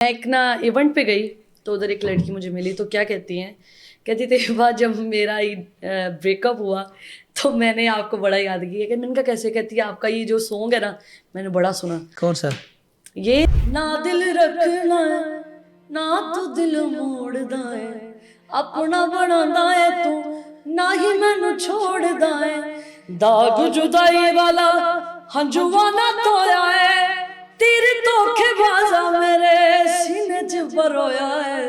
मैं एक ना इवेंट पे गई तो उधर एक लड़की मुझे मिली तो क्या कहती हैं, कहती थी बाद जब मेरा ब्रेकअप हुआ तो मैंने आपको बड़ा याद किया। कि मैंने कहा कैसे? कहती है आपका ये जो सॉन्ग है ना मैंने बड़ा सुना। कौन सा? ये ना दिल रखना ना तू दिल मोड़दा है, अपना बनांदा है तू ना ही मैनू छोड़दा है, दाग जुदाई वाला हंजुआ ना धोया है, तेरे धोखेबाजा मेरे सीने च भरोया है,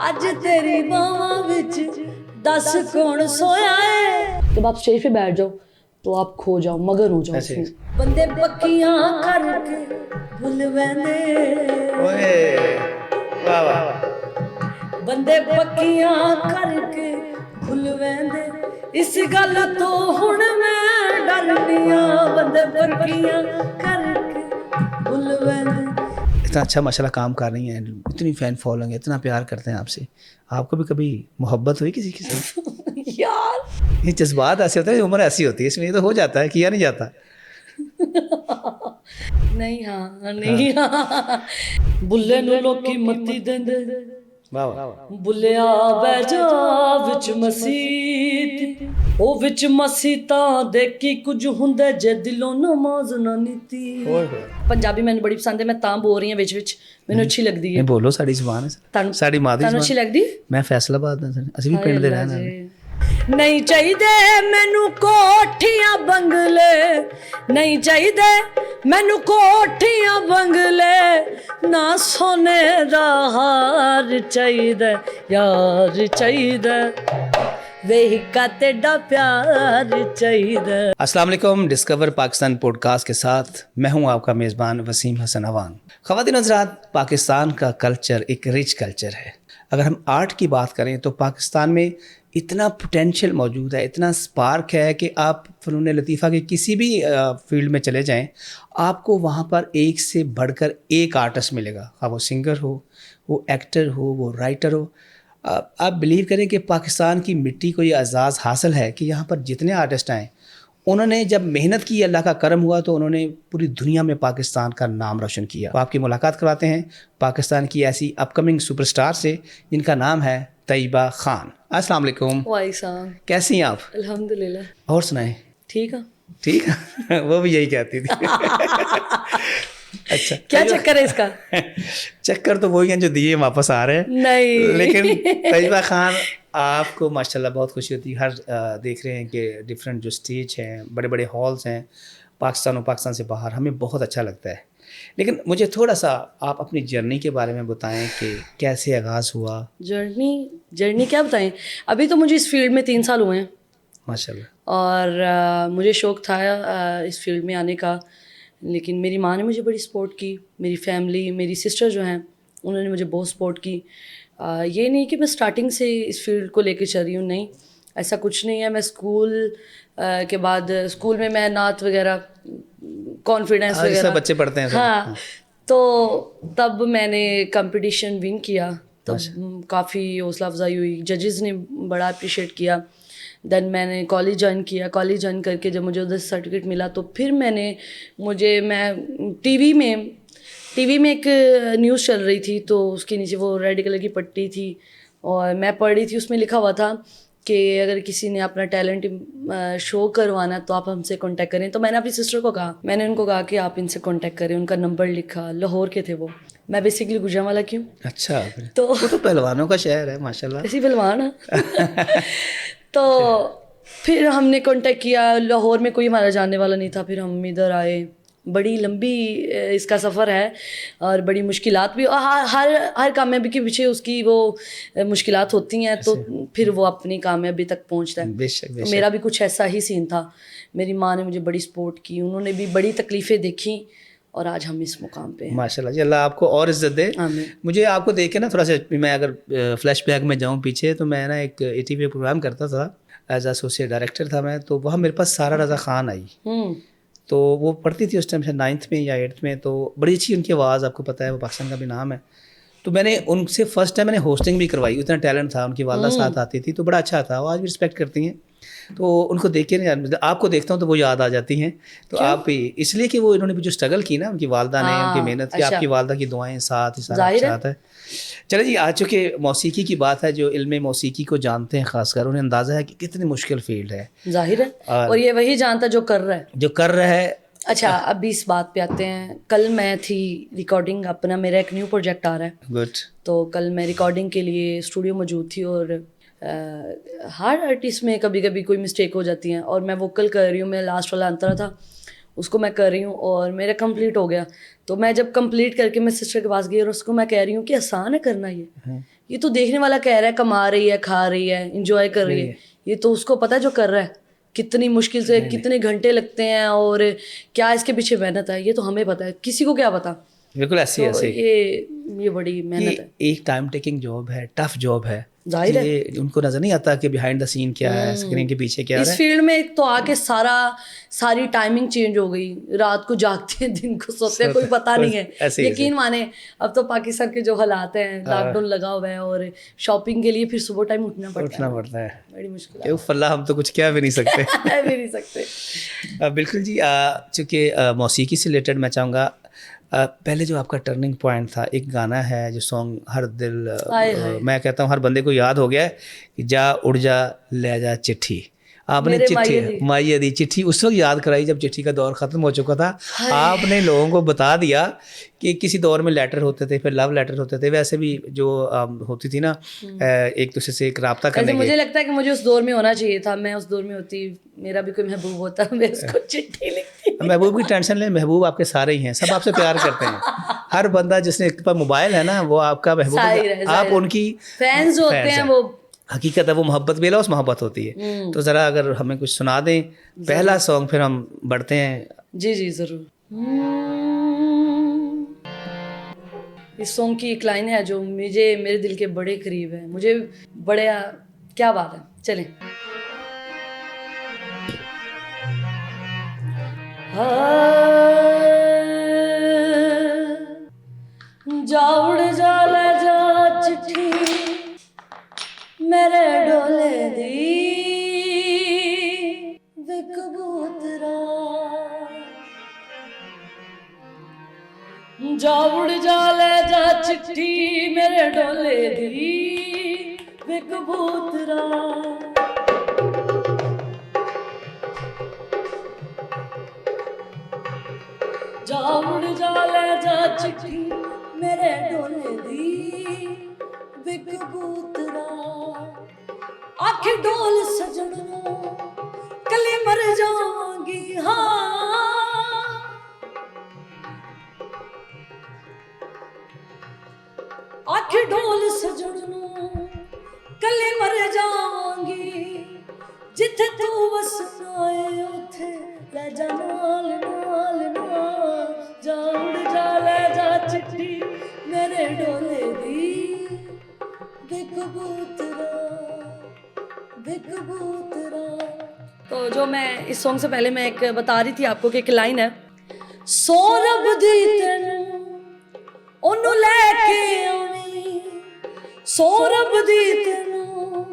अज तेरी बाहों विच दस कौन सोया है। जब आप स्टेज पे बैठ जाओ तो आप खो जाओ, मगन हो जाओ उसमें। बंदे पक्कियां करके भुल वैंदे, ओए वाह वाह, बंदे पक्कियां करके भुल वैंदे, इस गल तो हुण मैं डरनिया, बंदे पक्कियां करके भुल वैंदे। इतना अच्छा माशाल्लाह काम कर रही हैं, इतनी फैन फॉलोइंग है, इतना प्यार करते हैं आपसे। आपको भी कभी मोहब्बत हुई किसी के साथ? यार ये जज्बात ऐसे होते हैं, उम्र ऐसी होती है, इसमें ये तो हो जाता है, किया नहीं जाता। नहीं हाँ नहीं हाँ, बुल्ले नू लोकी मत्ती देंदे, वाह वाह, बुलिया बह जा विच मसीत, ओ विच मसीतां दे की कुछ हुंदे जे दिलों नमाज ना नीती। पंजाबी मैंने बड़ी पसंद है, मैं तां बोल रही हां विच विच, मैनू अच्छी लगदी है। नहीं बोलो, साड़ी जुबान है, तानू साड़ी माँ दी तानू अच्छी लगदी? मैं फैसलाबाद ਦਾ ਅਸੀਂ ਵੀ ਪਿੰਡ ਦੇ ਰਹਿਣ ਵਾਲੇ। नहीं चाहिए मैनू कोठियां बंगले, नहीं चाहिए मैनू कोठियां बंगले, ना सोने दा हार चाहिए यार चाहिए, वेही का तेरा प्यार चाहिए। अस्सलाम वालेकुम, डिस्कवर पाकिस्तान पॉडकास्ट के साथ मैं हूं आपका मेज़बान वसीम हसन अवान। ख़वातीन हज़रात, पाकिस्तान का कल्चर एक रिच कल्चर है। अगर हम आर्ट की बात करें तो पाकिस्तान में इतना पोटेंशियल मौजूद है, इतना स्पार्क है कि आप फ़नून लतीफ़ा के किसी भी फील्ड में चले जाएं, आपको वहाँ पर एक से बढ़कर एक आर्टिस्ट मिलेगा। हाँ, वो सिंगर हो, वो एक्टर हो, वो राइटर हो। आप बिलीव करें कि पाकिस्तान की मिट्टी को ये एजाज़ हासिल है कि यहाँ पर जितने आर्टिस्ट आए, उन्होंने जब मेहनत की, अल्लाह का करम हुआ तो उन्होंने पूरी दुनिया में पाकिस्तान का नाम रोशन किया। तो आपकी मुलाकात करवाते हैं पाकिस्तान की ऐसी अपकमिंग सुपरस्टार से जिनका नाम है तैयबा खान। अस्सलाम वालेकुम। वालेकुम। कैसी हैं आप? अल्हम्दुलिल्लाह। और सुनाएं। ठीक है ठीक है। वो भी यही कहती थी। अच्छा, क्या चक्कर है इसका? चक्कर तो वही हैं जो दिए वापस आ रहे हैं। नहीं लेकिन तैयबा खान, आपको माशाल्लाह बहुत खुशी होती है। हर देख रहे हैं कि डिफरेंट जो स्टेज हैं, बड़े बड़े हॉल्स हैं पाकिस्तान और पाकिस्तान से बाहर, हमें बहुत अच्छा लगता है। लेकिन मुझे थोड़ा सा आप अपनी जर्नी के बारे में बताएं कि कैसे आगाज़ हुआ। जर्नी क्या बताएं, अभी तो मुझे इस फील्ड में 3 साल हुए हैं माशाल्लाह। और मुझे शौक़ था इस फील्ड में आने का, लेकिन मेरी माँ ने मुझे बड़ी सपोर्ट की, मेरी फैमिली, मेरी सिस्टर जो हैं उन्होंने मुझे बहुत सपोर्ट की। ये नहीं कि मैं स्टार्टिंग से इस फील्ड को लेके चल रही हूँ, नहीं, ऐसा कुछ नहीं है। मैं स्कूल के बाद स्कूल में मैं नात वगैरह, कॉन्फिडेंस वगैरह बच्चे पढ़ते हैं। हाँ, तो तब मैंने कंपटीशन विन किया, तब काफ़ी हौसला अफजाई हुई, जजेस ने बड़ा अप्रिशिएट किया। देन मैंने कॉलेज ज्वाइन किया, कॉलेज ज्वाइन करके जब मुझे उधर सर्टिफिकेट मिला तो फिर मैं टीवी में एक न्यूज़ चल रही थी, तो उसके नीचे वो रेड कलर की पट्टी थी और मैं पढ़ रही थी, उसमें लिखा हुआ था कि अगर किसी ने अपना टैलेंट शो करवाना तो आप हमसे कांटेक्ट करें। तो मैंने अपनी सिस्टर को कहा, मैंने उनको कहा कि आप इनसे कांटेक्ट करें, उनका नंबर लिखा, लाहौर के थे वो, मैं बेसिकली गुजरांवाला की हूँ। अच्छा, तो वो तो पहलवानों का शहर है माशाल्लाह। ऐसी पहलवान है। तो फिर हमने कांटेक्ट किया, लाहौर में कोई हमारा जानने वाला नहीं था, फिर हम इधर आए। बड़ी लंबी इसका सफ़र है और बड़ी मुश्किलात भी, हर कामयाबी के पीछे उसकी वो मुश्किलात होती हैं, तो फिर वो अपनी कामयाबी तक पहुंचता है। बेशक, बेशक। तो मेरा भी कुछ ऐसा ही सीन था। मेरी माँ ने मुझे बड़ी सपोर्ट की, उन्होंने भी बड़ी तकलीफ़ें देखी और आज हम इस मुकाम पे हैं। माशाल्लाह जी, अल्लाह आपको और इज़्ज़त दे। मुझे आपको देख के ना थोड़ा सा, मैं अगर फ्लैश बैक में जाऊँ पीछे, तो मैं ना एक ATV प्रोग्राम करता था, एज एसोसिएट डायरेक्टर था मैं, तो वहाँ मेरे पास सारा रज़ा खान आई। तो वो पढ़ती थी उस टाइम से 9th में या 8th में, तो बड़ी अच्छी उनकी आवाज़, आपको पता है वो पाकिस्तान का भी नाम है। तो मैंने उनसे फर्स्ट टाइम मैंने होस्टिंग भी करवाई, उतना टैलेंट था, उनकी वालदा साथ आती थी, तो बड़ा अच्छा था। वो आज भी रिस्पेक्ट करती हैं। تو ان کو دیکھ کے نا آپ کو دیکھتا ہوں تو وہ یاد آ جاتی ہیں. تو آپ اس لیے کہ وہ انہوں نے بھی جو اسٹرگل کی نا, ان کی والدہ نے, ان کی محنت کی, آپ کی والدہ کی دعائیں ساتھ, ساتھ ہے. چلے جی, آج چونکہ موسیقی کی بات ہے, جو علم موسیقی کو جانتے ہیں خاص کر انہیں اندازہ ہے کہ کتنی مشکل فیلڈ ہے. ظاہر ہے, اور یہ وہی جانتا جو کر رہا ہے. اچھا, ابھی اس بات پہ آتے ہیں. کل میں تھی ریکارڈنگ اپنا, میرا ایک نیو پروجیکٹ آ رہا ہے. گڈ. تو کل میں ریکارڈنگ کے لیے اسٹوڈیو موجود تھی, اور ہر آرٹسٹ میں کبھی کبھی کوئی مسٹیک ہو جاتی ہیں, اور میں ووکل کر رہی ہوں, میں لاسٹ والا انترا تھا اس کو میں کر رہی ہوں, اور میرا کمپلیٹ ہو گیا. تو میں جب کمپلیٹ کر کے میں سسٹر کے پاس گئی, اور اس کو میں کہہ رہی ہوں کہ آسان ہے کرنا, یہ تو دیکھنے والا کہہ رہا ہے کما رہی ہے, کھا رہی ہے, انجوائے کر رہی ہے, یہ تو اس کو پتہ ہے جو کر رہا ہے کتنی مشکل سے کتنے گھنٹے لگتے ہیں اور کیا اس کے پیچھے محنت ہے, یہ تو ہمیں پتہ ہے, کسی کو کیا پتا. بالکل ایسے یہ بڑی محنت ہے, ایک ٹائم ٹیکنگ جاب ہے, ٹف جاب ہے. ظاہر ہے ان کو نظر نہیں آتا کہ بیہائنڈ دا سین کیا ہے, اسکرین کے پیچھے کیا ہے. اس فیلڈ میں تو آ کے ساری ٹائمنگ چینج ہو گئی, رات کو جاگتے ہیں, دن کو سوتے ہیں, کوئی پتہ نہیں ہے. یقین مانے اب تو پاکستان کے جو حالات ہیں, لاک ڈاؤن لگا ہوا ہے, اور شاپنگ کے لیے پھر صبح ٹائم اٹھنا پڑتا ہے. بڑی مشکل ہے. اللہ, ہم تو کچھ کہہ بھی نہیں سکتے. بالکل جی. چونکہ موسیقی سے ریلیٹڈ میں چاہوں گا, پہلے جو آپ کا ٹرننگ پوائنٹ تھا, ایک گانا ہے جو سانگ ہر دل, میں کہتا ہوں ہر بندے کو یاد ہو گیا ہے, کہ جا اڑ جا لے جا چٹھی. آپ نے چٹھی, مائیے دی چٹھی اس وقت یاد کرائی جب چٹھی کا دور ختم ہو چکا تھا. آپ نے لوگوں کو بتا دیا کہ کسی دور میں لیٹر ہوتے تھے, پھر لو لیٹر ہوتے تھے, ویسے بھی جو ہوتی تھی نا ایک دوسرے سے ایک رابطہ کرنے کے. مجھے لگتا ہے کہ مجھے اس دور میں ہونا چاہیے تھا, میں اس دور میں ہوتی, میرا بھی کوئی محبوب ہوتا, میں اس کو چٹھی لکھتی. محبوب کی ٹینشن لیں, محبوب آپ کے سارے ہی ہیں, سب آپ سے پیار کرتے ہیں. ہر بندہ جس نے پاس موبائل ہے نا وہ آپ کا محبوب ہے, آپ ان کی فینز ہوتے ہیں. وہ حقیقت ہے, وہ محبت بلا اس محبت ہوتی ہے. تو ذرا اگر ہمیں کچھ سنا دیں پہلا سانگ, پھر ہم بڑھتے ہیں. جی جی ضرور. اس سانگ کی ایک لائن ہے جو میرے دل کے بڑے قریب ہے, مجھے بڑے, کیا بات ہے, چلیں. جا اڑ جا لے جا چٹھی میرے ڈولے دی وے کبوترا, جا اڑ جا لے جا چٹھی میرے ڈولے دی وے کبوترا, جا اڑ جا لے جا چٹھی میرے ڈولے دی وے کبوترا, آکھ ڈول سجنوں کلی مر جاؤں گی, ہاں آکھ ڈول سجنوں کلی مر جاؤں گی, جتھے تو وسنا ہے اوتھے لے جا نال نال نال, جا اڑ جا لے جا چٹھی میرے ڈولے دی وے کبوترا وے کبوترا. تو جو میں اس سانگ سے پہلے میں ایک بتا رہی تھی آپ کو کہ ایک لائن ہے, سو رب دی تینوں اونوں لے کے آویں, سو رب دی تینوں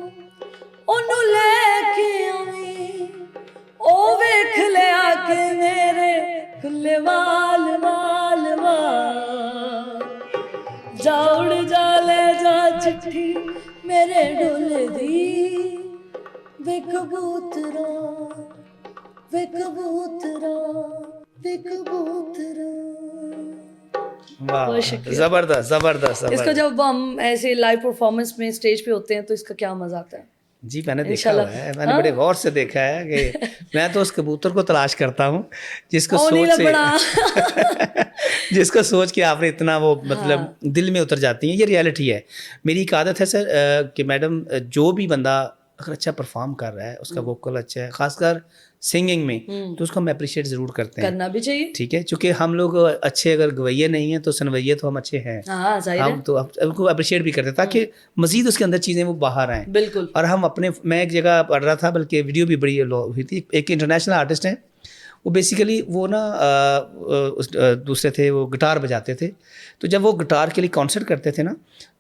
اونوں لے کے آویں, او ویکھ لیا کہ میرے کھلے وال وال وال, جا اڑ جا لے جا چٹھی میرے ڈولے دی وے کبوترا وے کبوترا وے کبوترا. زبردست زبردست. اس کو جب ہم ایسے لائیو پرفارمنس میں اسٹیج پہ ہوتے ہیں تو اس کا کیا مزہ آتا ہے. جی میں نے دیکھا ہوا ہے, میں نے بڑے غور سے دیکھا ہے کہ میں تو اس کبوتر کو تلاش کرتا ہوں جس کو سوچ کے آپ نے اتنا وہ مطلب دل میں اتر جاتی ہیں. یہ ریالٹی ہے. میری ایک عادت ہے سر کہ میڈم جو بھی بندہ اگر اچھا پرفارم کر رہا ہے, اس کا ووکل اچھا ہے, خاص کر سنگنگ میں, تو اس کو ہم اپریشیٹ ضرور کرتے ہیں, کرنا بھی چاہیے. ٹھیک ہے, چونکہ ہم لوگ اچھے اگر گویے نہیں ہیں تو سنویے تو ہم اچھے ہیں, ہم تو ان کو اپریشیٹ بھی کرتے ہیں تاکہ مزید اس کے اندر چیزیں وہ باہر آئیں. بالکل. اور ہم اپنے, میں ایک جگہ پڑھ رہا تھا, بلکہ ویڈیو بھی بڑی ہوئی تھی, ایک انٹرنیشنل آرٹسٹ ہیں, وہ بیسیکلی وہ نا دوسرے تھے, وہ گٹار بجاتے تھے. تو جب وہ گٹار کے لیے کانسرٹ کرتے تھے نا,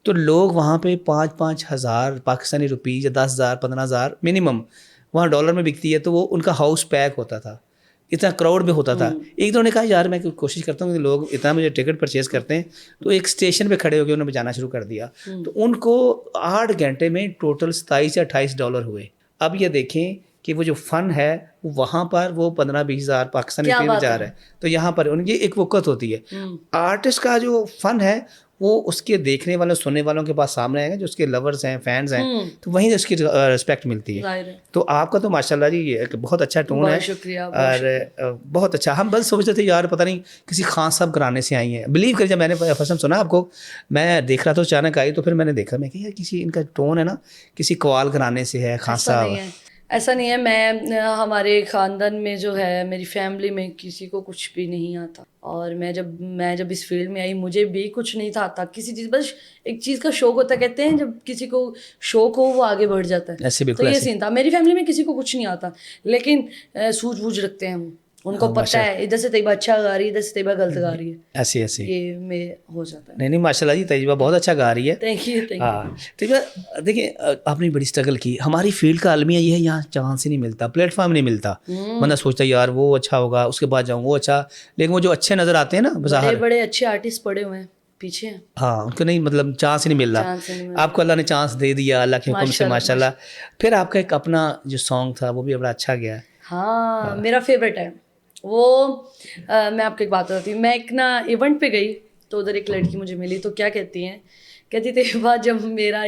تو لوگ وہاں پہ 5,000 پاکستانی روپیز یا 10,000 15,000 منیمم वहाँ डॉलर में बिकती है, तो वो उनका हाउस पैक होता था, इतना क्राउड में होता था। एक तो उन्होंने कहा यार मैं कोशिश करता हूँ कि लोग इतना मुझे टिकट परचेज करते हैं, तो एक स्टेशन पे खड़े होकर उन्होंने बजाना शुरू कर दिया, तो उनको 8 घंटे में टोटल 27 या 28 डॉलर हुए। अब ये देखें कि वो जो फ़न है वहाँ पर वो 15-20 हज़ार पाकिस्तानी रुपये में जा रहा है, तो यहाँ पर उनकी एक वक़्त होती है। आर्टिस्ट का जो फ़न है वो उसके देखने वालों सुनने वालों के पास सामने आएगा, जो उसके लवर्स हैं, फैंस हैं, तो वहीं उसकी रिस्पेक्ट मिलती है। तो आपका तो माशाल्लाह जी एक बहुत अच्छा टोन है, शुक्रिया, और बहुत अच्छा। हम बस सोच रहे थे यार पता नहीं किसी खान साहब घराने से आई हैं। बिलीव करिए, जब मैंने फर्स्ट टाइम सुना आपको, मैं देख रहा था, अचानक आई, तो फिर मैंने देखा, मैं कहा यार किसी इनका टोन है ना किसी कवाल घराने से है, खान साहब। ऐसा नहीं है, मैं हमारे ख़ानदान में जो है, मेरी फैमिली में किसी को कुछ भी नहीं आता, और मैं जब इस फील्ड में आई मुझे भी कुछ नहीं था आता किसी चीज़, बस एक चीज़ का शौक होता है, कहते हैं जब किसी को शौक हो वो आगे बढ़ जाता है, ऐसे तो ये सीन था। मेरी फैमिली में किसी को कुछ नहीं आता, लेकिन सूझबूझ रखते हैं हम, उनको पता है इधर से तैयबा अच्छा गा रही है, इधर से तैयबा गलत गा रही है, ऐसी ये में हो जाता है। नहीं माशाल्लाह जी, तैयबा बहुत अच्छा गा रही है। Thank you. हाँ तैयबा, देखिए आपने बड़ी स्ट्रगल की। हमारी फील्ड का अलमिया ये है, यहाँ चांस ही नहीं मिलता, प्लेटफॉर्म नहीं मिलता। बंदा सोचता है यार वो अच्छा होगा, उसके बाद जाऊँ वो अच्छा, लेकिन वो जो अच्छे नज़र आते हैं ना बाहर, बड़े अच्छे आर्टिस्ट पड़े हुए हैं पीछे हैं, हाँ उनको नहीं मतलब चांस ही नहीं मिल रहा। आपको अल्लाह ने चांस दे दिया अल्लाह के हुक्म से माशाल्लाह। फिर आपका एक अपना जो सॉन्ग था वो भी बड़ा अच्छा गया। हाँ मेरा फेवरेट है वो। मैं आपको एक बात बताती हूँ, मैं एक ना इवेंट पे गई, तो उधर एक लड़की मुझे मिली, तो क्या कहती हैं, कहती थी बाद जब मेरा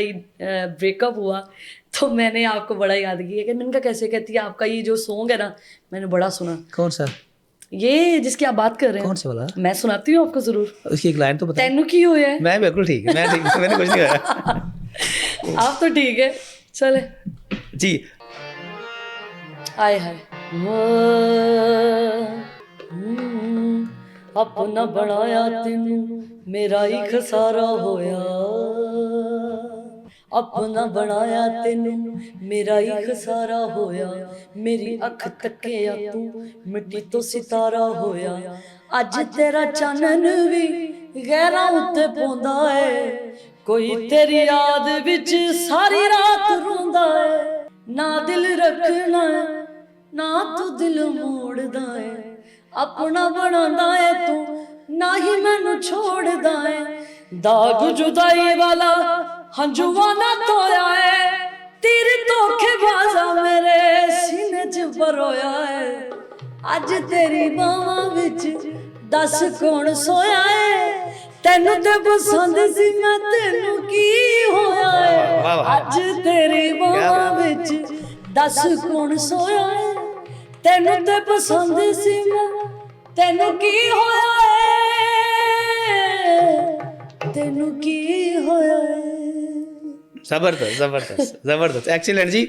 ब्रेकअप हुआ तो मैंने आपको बड़ा याद किया। कि मैंने कहा कैसे? कहती है आपका ये जो सॉन्ग है ना मैंने बड़ा सुना। कौन सा? ये जिसकी आप बात कर रहे हैं। कौन सा वाला? मैं सुनाती हूँ आपको जरूर, उसकी एक लाइन तो बताइए। तेनू की हो है। मैं बिल्कुल ठीक है, मैं ठीक, मैंने कुछ नहीं कहा। आप तो ठीक है, चले जी। आए हाय अपना बनाया तेनू मेरा ही खसारा होया, अपना बनाया तेनू मेरा ही खसारा होया, मेरी अख तकिया तू मिट्टी तो सितारा होया, अज तेरा चानन भी गैरां उत्ते पौंदा है, कोई तेरी याद विच सारी रात रोंदा है, ना दिल रखना है ना तू दिल मोड़दा है, अपना बनांदा है तू ना ही मैनू छोड़दा है, दाग जुदाई वाला हंजुआ ना धोया है, तेरे धोखेबाजा मेरे सीने च भरोया है, अज तेरी बावां विच दस कौन सोया है, तेनू ते पसंद सी मैं तेनू की होया है, अज तेरी बावां विच दस कौन सोया है, तेनू ते पसंद सी मैं तेनू की होया है, तेनू की होया है। जबरदस्त जबरदस्त जबरदस्त, एक्सीलेंट जी।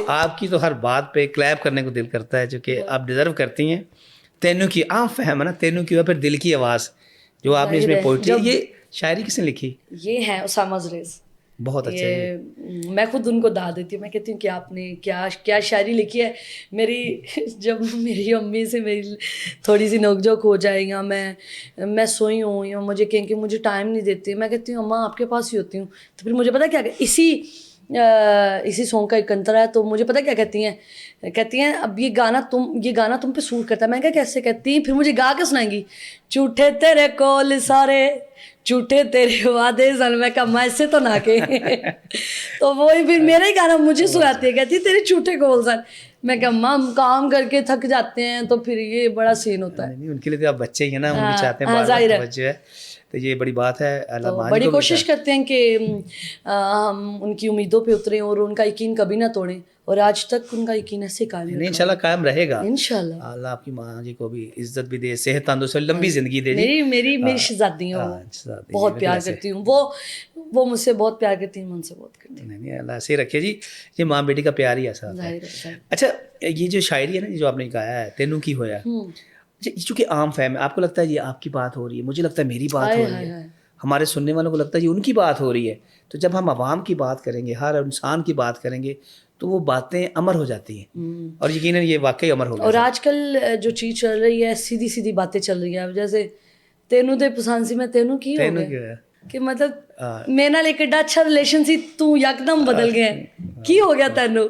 आपकी तो हर बात पे क्लैप करने को दिल करता है, जो कि आप डिजर्व करती हैं। तेनू की आप फहम है ना, तेनू की, फिर दिल की आवाज़ जो आपने इसमें पोइट्री, ये शायरी किसने लिखी? ये है उसामा ज़रेज़। बहुत अच्छा है। मैं खुद उनको दाद देती हूँ, मैं कहती हूँ कि आपने क्या क्या शायरी लिखी है। मेरी जब मेरी अम्मी से मेरी थोड़ी सी नोकझोंक हो जाए, या मैं सोई हूँ या मुझे कहें कि मुझे टाइम नहीं देती, मैं कहती हूँ अम्मा आपके पास ही होती हूँ, तो फिर मुझे पता क्या इसी सॉन्ग का एक अंतर है, तो मुझे पता क्या कहती हैं अब ये गाना तुम पे सूट करता है। मैं क्या कैसे कहती हैं, फिर मुझे गा के सुनाएंगी, झूठे तेरे कॉल सारे झूठे तेरे वादे सन, मैं कहा मैं इससे तो ना के तो वही फिर मेरा ही गाना मुझे सुनाती है, कहती तेरे झूठे कॉल सन, मैं कहा माँ हम काम करके थक जाते हैं, तो फिर ये बड़ा सीन होता है। नहीं उनके लिए तो आप बच्चे ही हैं ना, वो भी चाहते हैं बार-बार बच्चे है, तो ये बड़ी बात है। तो बड़ी कोशिश करते हैं कि हम उनकी उम्मीदों पे उतरें और उनका यकीन कभी ना तोड़ें, और आज तक उनका यकीन ऐसे कायम है। इंशाल्लाह कायम रहेगा इंशाल्लाह। अल्लाह आपकी माँ जी को भी इज्जत भी दे, सेहत तंदुरुस्ती, लंबी जिंदगी दे। मेरी शहजादी है, बहुत प्यार करती हूँ, वो मुझसे बहुत प्यार करती है, मैं उनसे बहुत करती हूँ। नहीं अल्लाह ऐसे रखे जी, ये माँ बेटी का प्यार ही ऐसा होता है। अच्छा ये जो शायरी है ना जो आपने गाया है, तेनू की होया, चूँकि आम फहम है, आपको लगता है ये आपकी बात हो रही है, मुझे लगता है मेरी बात हो रही है, हमारे सुनने वालों को लगता है ये उनकी बात हो रही है, तो जब हम आवाम की बात करेंगे, हर इंसान की बात करेंगे, तो वो बातें अमर हो जाती हैं, और यकीनन ये वाकई अमर हो गया। और आजकल जो चीज़ चल रही है, सीधी सीधी बातें चल रही हैं, जैसे तेनू ते पसंद सी मैं तेनू की हो गया, कि मतलब मेरे नाल एक एडा अच्छा रिलेशन सी, तू यकदम बदल गया, की हो गया तेनू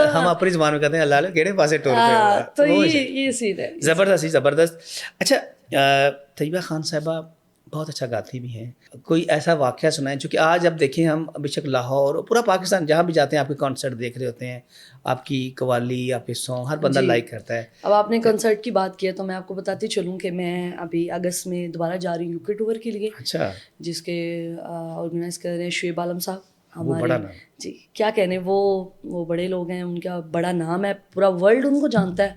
हम अपनी जबान में कहते हैं अल्लाह केड़े पासे टुर पे हाँ, हुआ। तो वो ये सीन है। ज़बरदस्त ही ज़बरदस्त। अच्छा तैयबा खान साहिबा बहुत अच्छा गाती भी हैं, कोई ऐसा वाक़या सुनाएं चूँकि आज अब देखें हम बेशक लाहौर पूरा पाकिस्तान जहाँ भी जाते हैं आपके कॉन्सर्ट देख रहे होते हैं, आपकी कव्वाली आपके सॉन्ग हर बंदा जी। लाइक करता है। अब आपने कंसर्ट की बात की है तो मैं आपको बताती चलूँ कि मैं अभी अगस्त में दोबारा जा रही हूँ यूके टूर के लिए, अच्छा, जिसके ऑर्गेनाइज कर रहे हैं शुएब आलम साहब वो बड़ा नाम। जी क्या कहने, वो बड़े लोग हैं, उनका बड़ा नाम है, पूरा वर्ल्ड उनको जानता है।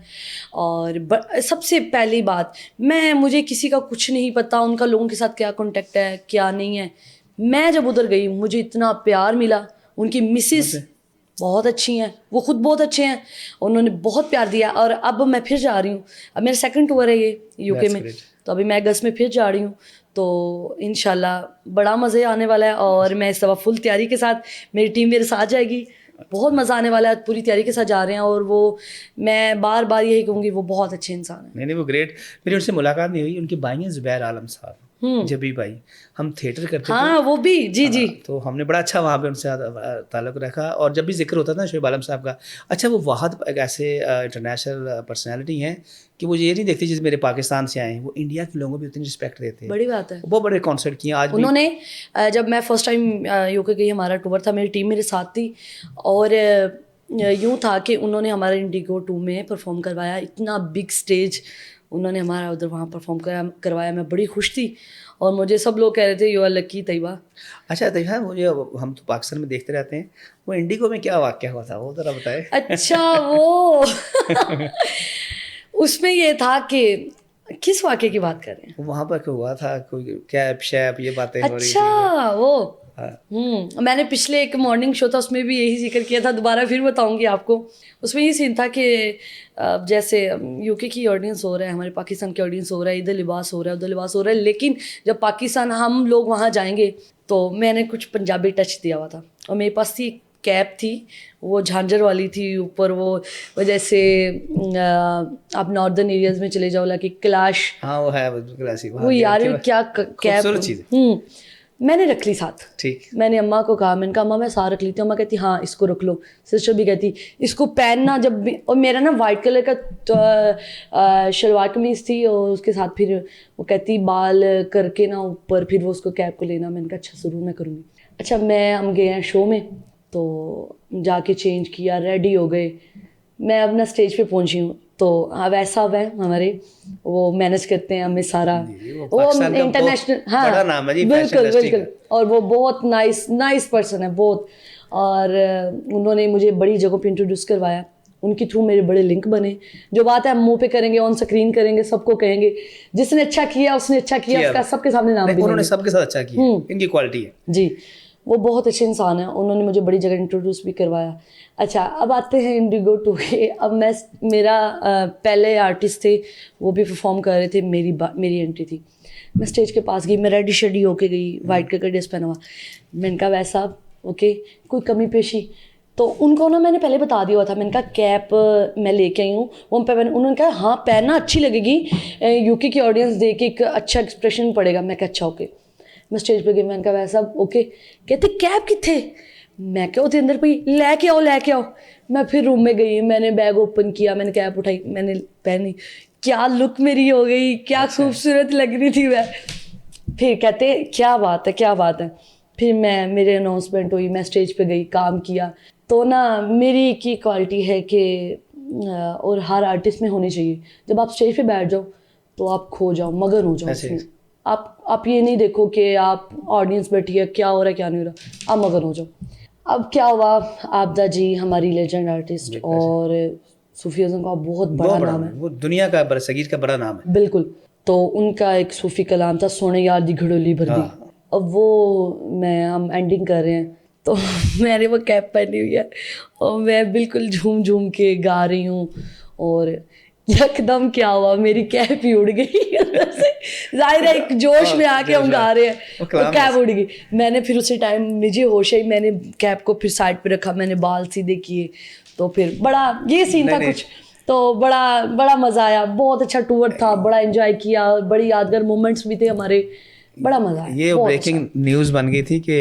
और सबसे पहली बात, मुझे किसी का कुछ नहीं पता उनका लोगों के साथ क्या कांटेक्ट है क्या नहीं है। मैं जब उधर गई मुझे इतना प्यार मिला, उनकी मिसेस बहुत अच्छी हैं, वो खुद बहुत अच्छे हैं, उन्होंने बहुत प्यार दिया। और अब मैं फिर जा रही हूँ, अब मेरा सेकंड टूर है ये यूके में, तो अभी मैं अगस्त में फिर जा रही हूँ, तो इंशाल्लाह बड़ा मज़े आने वाला है। और मैं इस दफ़ा फुल तैयारी के साथ, मेरी टीम मेरे साथ जाएगी, बहुत मज़ा आने वाला है, पूरी तैयारी के साथ जा रहे हैं। और वो मैं बार बार यही कहूँगी, वो बहुत अच्छे इंसान हैं। नहीं वो ग्रेट। मेरी उनसे मुलाकात नहीं हुई, उनके भाई हैं ज़ुबैर आलम साहब, जबी भाई, हम थिएटर करते थे। हाँ वो भी जी जी। तो हमने बड़ा अच्छा वहाँ पे उनसे ताल्लुक़ रखा, और जब भी जिक्र होता था ना शुएब आलम साहब का, अच्छा वो वाहद एक ऐसे इंटरनेशनल पर्सनैलिटी हैं कि वो ये नहीं देखते जिस मेरे पाकिस्तान से आए हैं, वो इंडिया के लोगों को भी उतनी रिस्पेक्ट देते हैं। बड़ी बात है। बहुत बड़े कॉन्सर्ट किए आज भी। उन्होंने जब मैं फर्स्ट टाइम यूके गई, हमारा टूर था, मेरी टीम मेरे साथ थी, और यूँ था कि उन्होंने हमारा इंडिगो 2 में परफॉर्म करवाया, इतना बिग स्टेज उन्होंने हमारा उधर वहाँ परफॉर्म करवाया, मैं बड़ी खुश थी। और मुझे सब लोग कह रहे थे यू आर लकी तैयबा। अच्छा तैयबा, मुझे हम तो पाकिस्तान में देखते रहते हैं, वो इंडिगो में क्या वाक़या हुआ था वो ज़रा बताएं। अच्छा वो उसमें ये था कि किस वाक़े की बात कर रहे हैं? वहाँ पर क्या हुआ था, कोई कैप शैप ये बातें हो रही थी। अच्छा वो हाँ। मैंने पिछले एक मॉर्निंग शो था उसमें भी यही जिक्र किया था, दोबारा फिर बताऊंगी आपको। उसमें ये सीन था कि जैसे यूके की ऑडियंस हो रहा है, हमारे पाकिस्तान की ऑडियंस हो रहा है, इधर लिबास हो रहा है उधर लिबास हो रहा है, लेकिन जब पाकिस्तान हम लोग वहाँ जाएंगे तो मैंने कुछ पंजाबी टच दिया हुआ था, और मेरे पास थी कैप थी, वो झांझर वाली थी ऊपर, वो जैसे आप नॉर्दर्न एरियाज में चले जाओ लाइक कैलाश, हाँ वो है क्लासिक, वो यार क्या कैप मैंने रख ली साथ। ठीक, मैंने अम्मा को कहा, मैंने कहा अम्मा मैं साथ रख लेती हूँ। अम्मा कहती हाँ इसको रख लो। सिस्टर भी कहती इसको पहनना जब भी। और मेरा ना वाइट कलर का शलवार कमीज थी, और उसके साथ फिर वो कहती बाल करके ना ऊपर फिर वो उसको कैप को लेना। मैंने कहा अच्छा ज़रूर मैं करूँगी। अच्छा हम गए हैं शो में, तो जाके चेंज किया, रेडी हो गए, मैं अपना स्टेज पे पहुंची हूँ, तो अब ऐसा है हमारे वो मैनेज करते हैं हमें सारा, वो इंटरनेशनल, हाँ बड़ा नाम है जी, बिल्कुल बिल्कुल, और वो बहुत नाइस पर्सन है बहुत। और उन्होंने मुझे बड़ी जगहों पे इंट्रोड्यूस करवाया, उनके थ्रू मेरे बड़े लिंक बने। जो बात है हम मुंह पे करेंगे, ऑन स्क्रीन करेंगे, सबको कहेंगे जिसने अच्छा किया उसने अच्छा किया, उसका सबके सामने नाम भी उन्होंने सबके साथ अच्छा किया, इनकी क्वालिटी है जी। वो बहुत अच्छे इंसान हैं, उन्होंने मुझे बड़ी जगह इंट्रोड्यूस भी करवाया। अच्छा अब आते हैं इंडिगो 2 के। अब मेरा पहले आर्टिस्ट थे वो भी परफॉर्म कर रहे थे, मेरी एंट्री थी, मैं स्टेज के पास गई, मैं रेडी शेडी होके गई, वाइट कलर का ड्रेस पहना हुआ। मैंने कहा वैसा ओके, कोई कमी पेशी तो उनको ना मैंने पहले बता दिया हुआ था। मैंने कहा कैप मैं लेके आई हूँ, वो उन्होंने कहा हाँ पहनना अच्छी लगेगी, यूके की ऑडियंस देख के एक अच्छा एक्सप्रेशन पड़ेगा। मैं कहा अच्छा ओके। मैं स्टेज पे गई, मैंने कहा वैसा ओके। कहते कैप किथे? मैं क्या होते अंदर पई, लेके आओ। मैं फिर रूम में गई, मैंने बैग ओपन किया, मैंने कैप उठाई, मैंने पहनी, क्या लुक मेरी हो गई, क्या खूबसूरत लग रही थी मैं। फिर कहते क्या बात है। फिर मेरे अनाउंसमेंट हुई, मैं स्टेज पे गई, काम किया। तो ना मेरी एक ही क्वालिटी है कि और हर आर्टिस्ट में होनी चाहिए, जब आप स्टेज पे बैठ जाओ तो आप खो जाओ, मगन हो जाओ उसमें। आप ये नहीं देखो कि आप ऑडियंस बैठी है क्या हो रहा है क्या नहीं हो रहा, आप मगन हो जाओ। अब क्या हुआ, आबदा जी हमारी लेजेंड आर्टिस्ट, और सूफी अज़म का बहुत बड़ा नाम है, वो दुनिया का बरसगीर का बड़ा नाम है बिल्कुल। तो उनका एक सूफी कलाम था, सोने यार दी घड़ोली भर दी। अब वो हम एंडिंग कर रहे हैं, तो मैंने वो कैप पहनी हुई है और मैं बिल्कुल झूम के गा रही हूँ, और यकदम क्या हुआ मेरी कैप ही उड़ गई अंदर से। जाहिर है एक जोश में आके हम गा रहे हैं और कैप उड़ गई। मैंने फिर उसी टाइम मुझे होश आई, मैंने कैप को फिर साइड पे रखा, मैंने बाल सीधे किए, तो फिर बड़ा ये सीन था कुछ, तो बड़ा मज़ा आया। बहुत अच्छा टूर था, बड़ा एंजॉय किया, बड़ी यादगार मोमेंट्स भी थे हमारे। बड़ा मजा आया, ये बहुत ब्रेकिंग न्यूज़ बन गई थी कि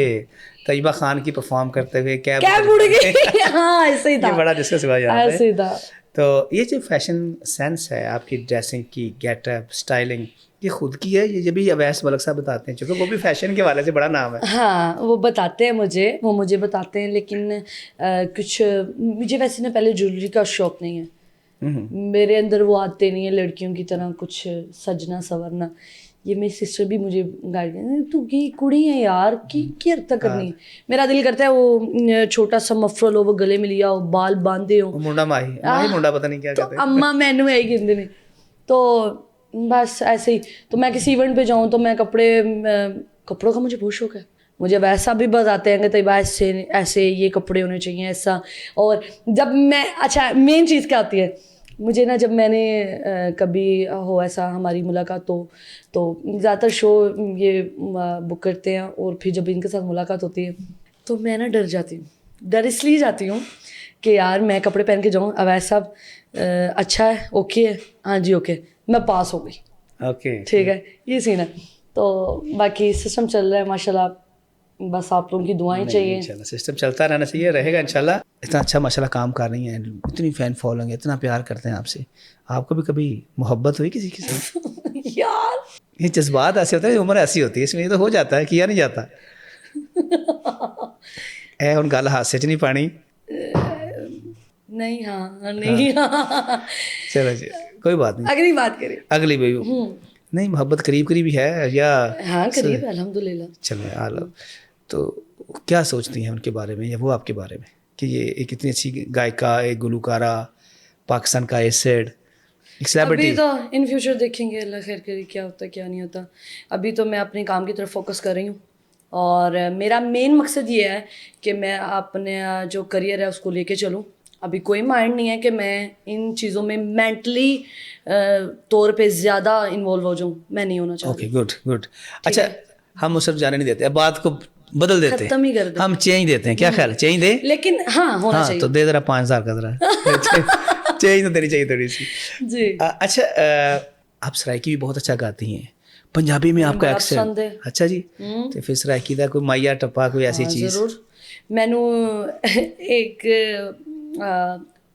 तैयबा खान की परफॉर्म करते हुए कैब कैब उड़ गई। हाँ ऐसे ही था, ये बड़ा डिस्कस हुआ जाता है। ऐसे ही था। तो ये जो फैशन सेंस है आपकी, ड्रेसिंग की, गेटअप, स्टाइलिंग, ये खुद की है, ये भी अवैस मलिक साहब बताते हैं, क्योंकि वो भी फैशन के वाले से बड़ा नाम है। हाँ वो बताते हैं मुझे, वो मुझे बताते हैं, लेकिन कुछ मुझे वैसे ना पहले ज्वेलरी का शौक नहीं है, मेरे अंदर वो आते नहीं है लड़कियों की तरह कुछ सजना संवरना। ये मेरी सिस्टर भी मुझे गाइड करती, तू की कुड़ी है यार की अर्थ करनी। मेरा दिल करता है वो छोटा सा मफरल हो, वो गले में लिया हो, बाल बांधे हो, मुंडा माही मुंडा पता नहीं क्या तो कहते हैं। अम्मा मैनू यही कहते ने। तो बस ऐसे ही, तो मैं किसी इवेंट पे जाऊँ तो मैं कपड़ों का मुझे बहुत शौक है। मुझे वैसा भी बताते हैं कि तैयबा ऐसे ऐसे ये कपड़े होने चाहिए ऐसा। और जब मैं, अच्छा मेन चीज़ क्या आती है मुझे ना, जब मैंने कभी हो ऐसा हमारी मुलाकात तो ज़्यादातर शो ये बुक करते हैं, और फिर जब इनके साथ मुलाकात होती है तो मैं ना डर जाती हूँ। डर इसलिए जाती हूँ कि यार मैं कपड़े पहन के जाऊँ, अवैस साहब अच्छा है, ओके है, हाँ जी ओके, मैं पास हो गई, ओके ठीक है, ये सीन है। तो बाकी सिस्टम चल रहा है माशाल्लाह, बस आप लोगों की दुआएं चाहिए। इंशाल्लाह सिस्टम चलता रहना चाहिए, रहेगा इंशाल्लाह। इतना अच्छा माशाल्लाह काम कर रही हैं, इतनी फैन फॉलोइंग है, इतना प्यार करते हैं आपसे। आपको भी कभी मोहब्बत हुई किसी के साथ? यार ये जज्बात ऐसे होते हैं, उम्र ऐसी होती है, इसमें ये तो हो जाता है, किया नहीं जाता। ए हुन गल हादसे च नहीं पानी। नहीं, हाँ नहीं, हाँ चलो जी कोई बात नहीं, अगली बात करें। अगली भी नहीं, मोहब्बत करीब करीब ही है या? हाँ करीब है अल्हम्दुलिल्लाह। चलो आलो, तो क्या सोचती हैं उनके बारे में या वो आपके बारे में कि ये एक इतनी अच्छी गायिका, एक गुलकारा, पाकिस्तान का एसेड, एक सेलिब्रिटी? अभी तो इन फ्यूचर देखेंगे, अल्लाह खैर करे क्या होता है क्या नहीं होता। अभी तो मैं अपने काम की तरफ फोकस कर रही हूँ, और मेरा मेन मकसद ये है कि मैं अपने जो करियर है उसको लेके चलूँ। अभी कोई माइंड नहीं है कि मैं इन चीज़ों में मेंटली तौर पे ज़्यादा इन्वॉल्व हो जाऊँ, मैं नहीं होना चाहती। Okay good good. अच्छा हम उस तरफ जाने नहीं देते, अब बात को बदल देते हैं, खत्म ही कर दे, हम चेंज देते हैं, क्या ख्याल है? चेंज दे, लेकिन हाँ होना हाँ चाहिए तो दे जरा 5,000 का जरा चेंज तो देनी चाहिए थोड़ी सी जी। अच्छा आप सराइकी भी बहुत अच्छा गाती हैं, पंजाबी में आपका बड़ा पसंद है। एक्सेंट अच्छा जी, तो फिर सराइकी का कोई माइया टप्पा कोई ऐसी चीज़? ज़रूर, मैनू एक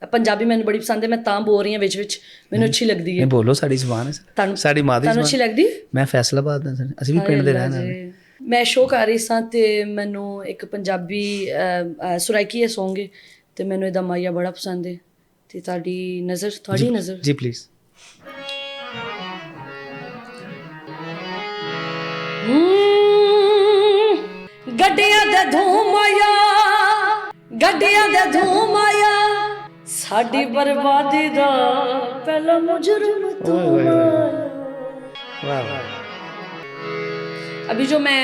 पंजाबी मैनू बड़ी पसंद है, मैं तां बोल रही हूँ विच मैनू अच्छी लगदी है। नहीं बोलो, साड़ी जुबान है सर, साड़ी मादी ਤੁਹਾਨੂੰ ਅੱਛੀ ਲੱਗਦੀ? मैं फैसलाबाद ਦਾ ਸਰ, ਅਸੀਂ ਵੀ ਪਿੰਡ ਦੇ ਰਹਿਣ ਵਾਲੇ। ਮੈਂ ਸ਼ੋਅ ਕਰ ਰਹੀ ਸਾਂ ਤੇ ਮੈਨੂੰ ਇੱਕ ਪੰਜਾਬੀ ਸੁਰਾਇਕੀ ਸੌਂਗ ਹੈ ਤੇ ਮੈਨੂੰ ਇਹਦਾ ਮਾਇਆ ਬੜਾ ਪਸੰਦ ਹੈ, ਤੇ ਤੁਹਾਡੀ ਨਜ਼ਰ ਜੀ ਪਲੀਜ਼। ਗੱਡੀਆਂ ਦੇ ਧੂਮ ਆਇਆ, ਗੱਡੀਆਂ ਦੇ ਧੂਮ ਆਇਆ, ਸਾਡੀ ਬਰਬਾਦੀ ਦਾ ਪਹਿਲਾ ਮੁਜਰਮ ਤੂੰ वाह वाह। अभी जो मैं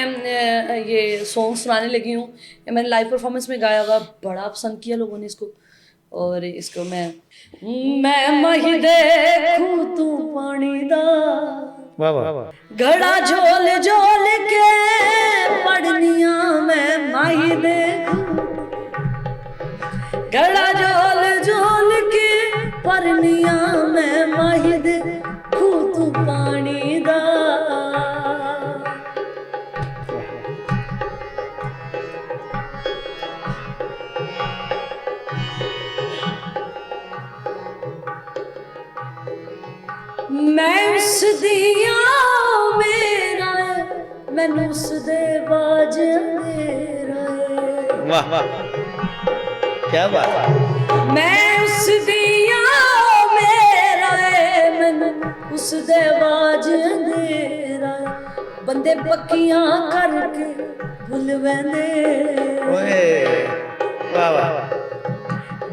ये सॉन्ग सुनाने लगी हूँ, ये मैंने लाइव परफॉर्मेंस में गाया हुआ, बड़ा पसंद किया लोगों ने इसको। और इसको मैं मही देखूं तू पानी दा, वाह वाह। घड़ा झोल झोल के पड़निया मैं माही देखूं, घड़ा झोल झोल के पड़निया मैं माही देखूं तू पानी दा। मैं उस दिया मेरा मैनू उस दे बाज मेरा, वाह वाह क्या बात। मैं उस दिया मेरा मैनू उस दे बाज मेरा, बंदे पक्कियां करके भुल वैंदे, ओए वाह वाह।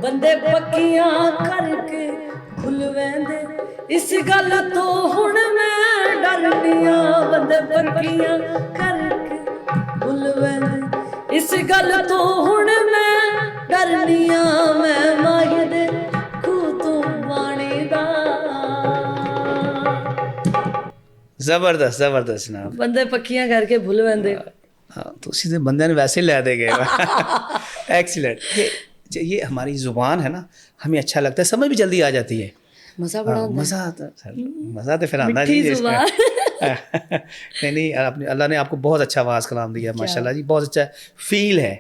बंदे पक्कियां करके भुल वैंदे, इस गल तो हुण मैं डरनिया, बंदे पक्कियां करके भुल वैंदे, इस गल तो हुण मैं डरनिया, मैं माही दे खूह तू पानी दा। ਜ਼ਬਰਦਸਤ ਜ਼ਬਰਦਸਤ ਜਨਾਬ। बंदे पक्कियां करके भुल वैंदे। हाँ तो उसी से बंदे ने वैसे ला दे गए। एक्सीलेंट। ये हमारी ज़ुबान है ना, हमें अच्छा लगता है, समझ भी जल्दी आ जाती है, मज़ा बड़ा मज़ा आता है, मज़ा तो फिर आना मिठी चाहिए जुबान। نہیں آپ نے, اللہ نے آپ کو بہت اچھا آواز کلام دیا ہے ماشاء اللہ جی, بہت اچھا فیل ہے.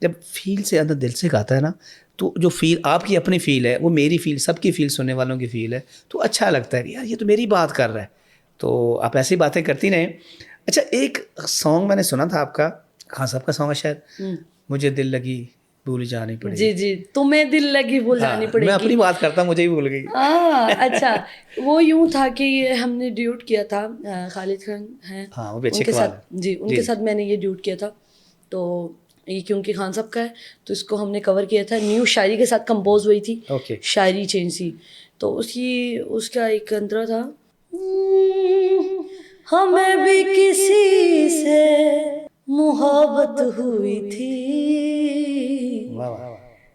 جب فیل سے اندر دل سے گاتا ہے نا, تو جو فیل آپ کی اپنی فیل ہے, وہ میری فیل, سب کی فیل, سننے والوں کی فیل ہے, تو اچھا لگتا ہے یار یہ تو میری بات کر رہا ہے. تو آپ ایسی باتیں کرتی رہیں. اچھا ایک سانگ میں نے سنا تھا آپ کا, خان صاحب کا سانگ ہے شاید, مجھے دل لگی بھول جانی پڑے گی. جی تمہیں دل لگی بھول جانی پڑے گی. میں اپنی بات کرتا ہوں, مجھے ہی بھول گئی. اچھا وہ یوں تھا کہ یہ ہم نے ڈیوٹ کیا تھا, خالد خان ہیں ہاں وہ بھی ان اچھے کے قوال ساتھ, جی ان کے ساتھ میں نے یہ ڈیوٹ کیا تھا. تو یہ کیونکہ خان صاحب کا ہے تو اس کو ہم نے کور کیا تھا, نیو شاعری کے ساتھ کمپوز ہوئی تھی, اوکے. شاعری چینج سی. تو اس کا ایک انترا تھا, ہمیں بھی کسی سے محبت ہوئی تھی,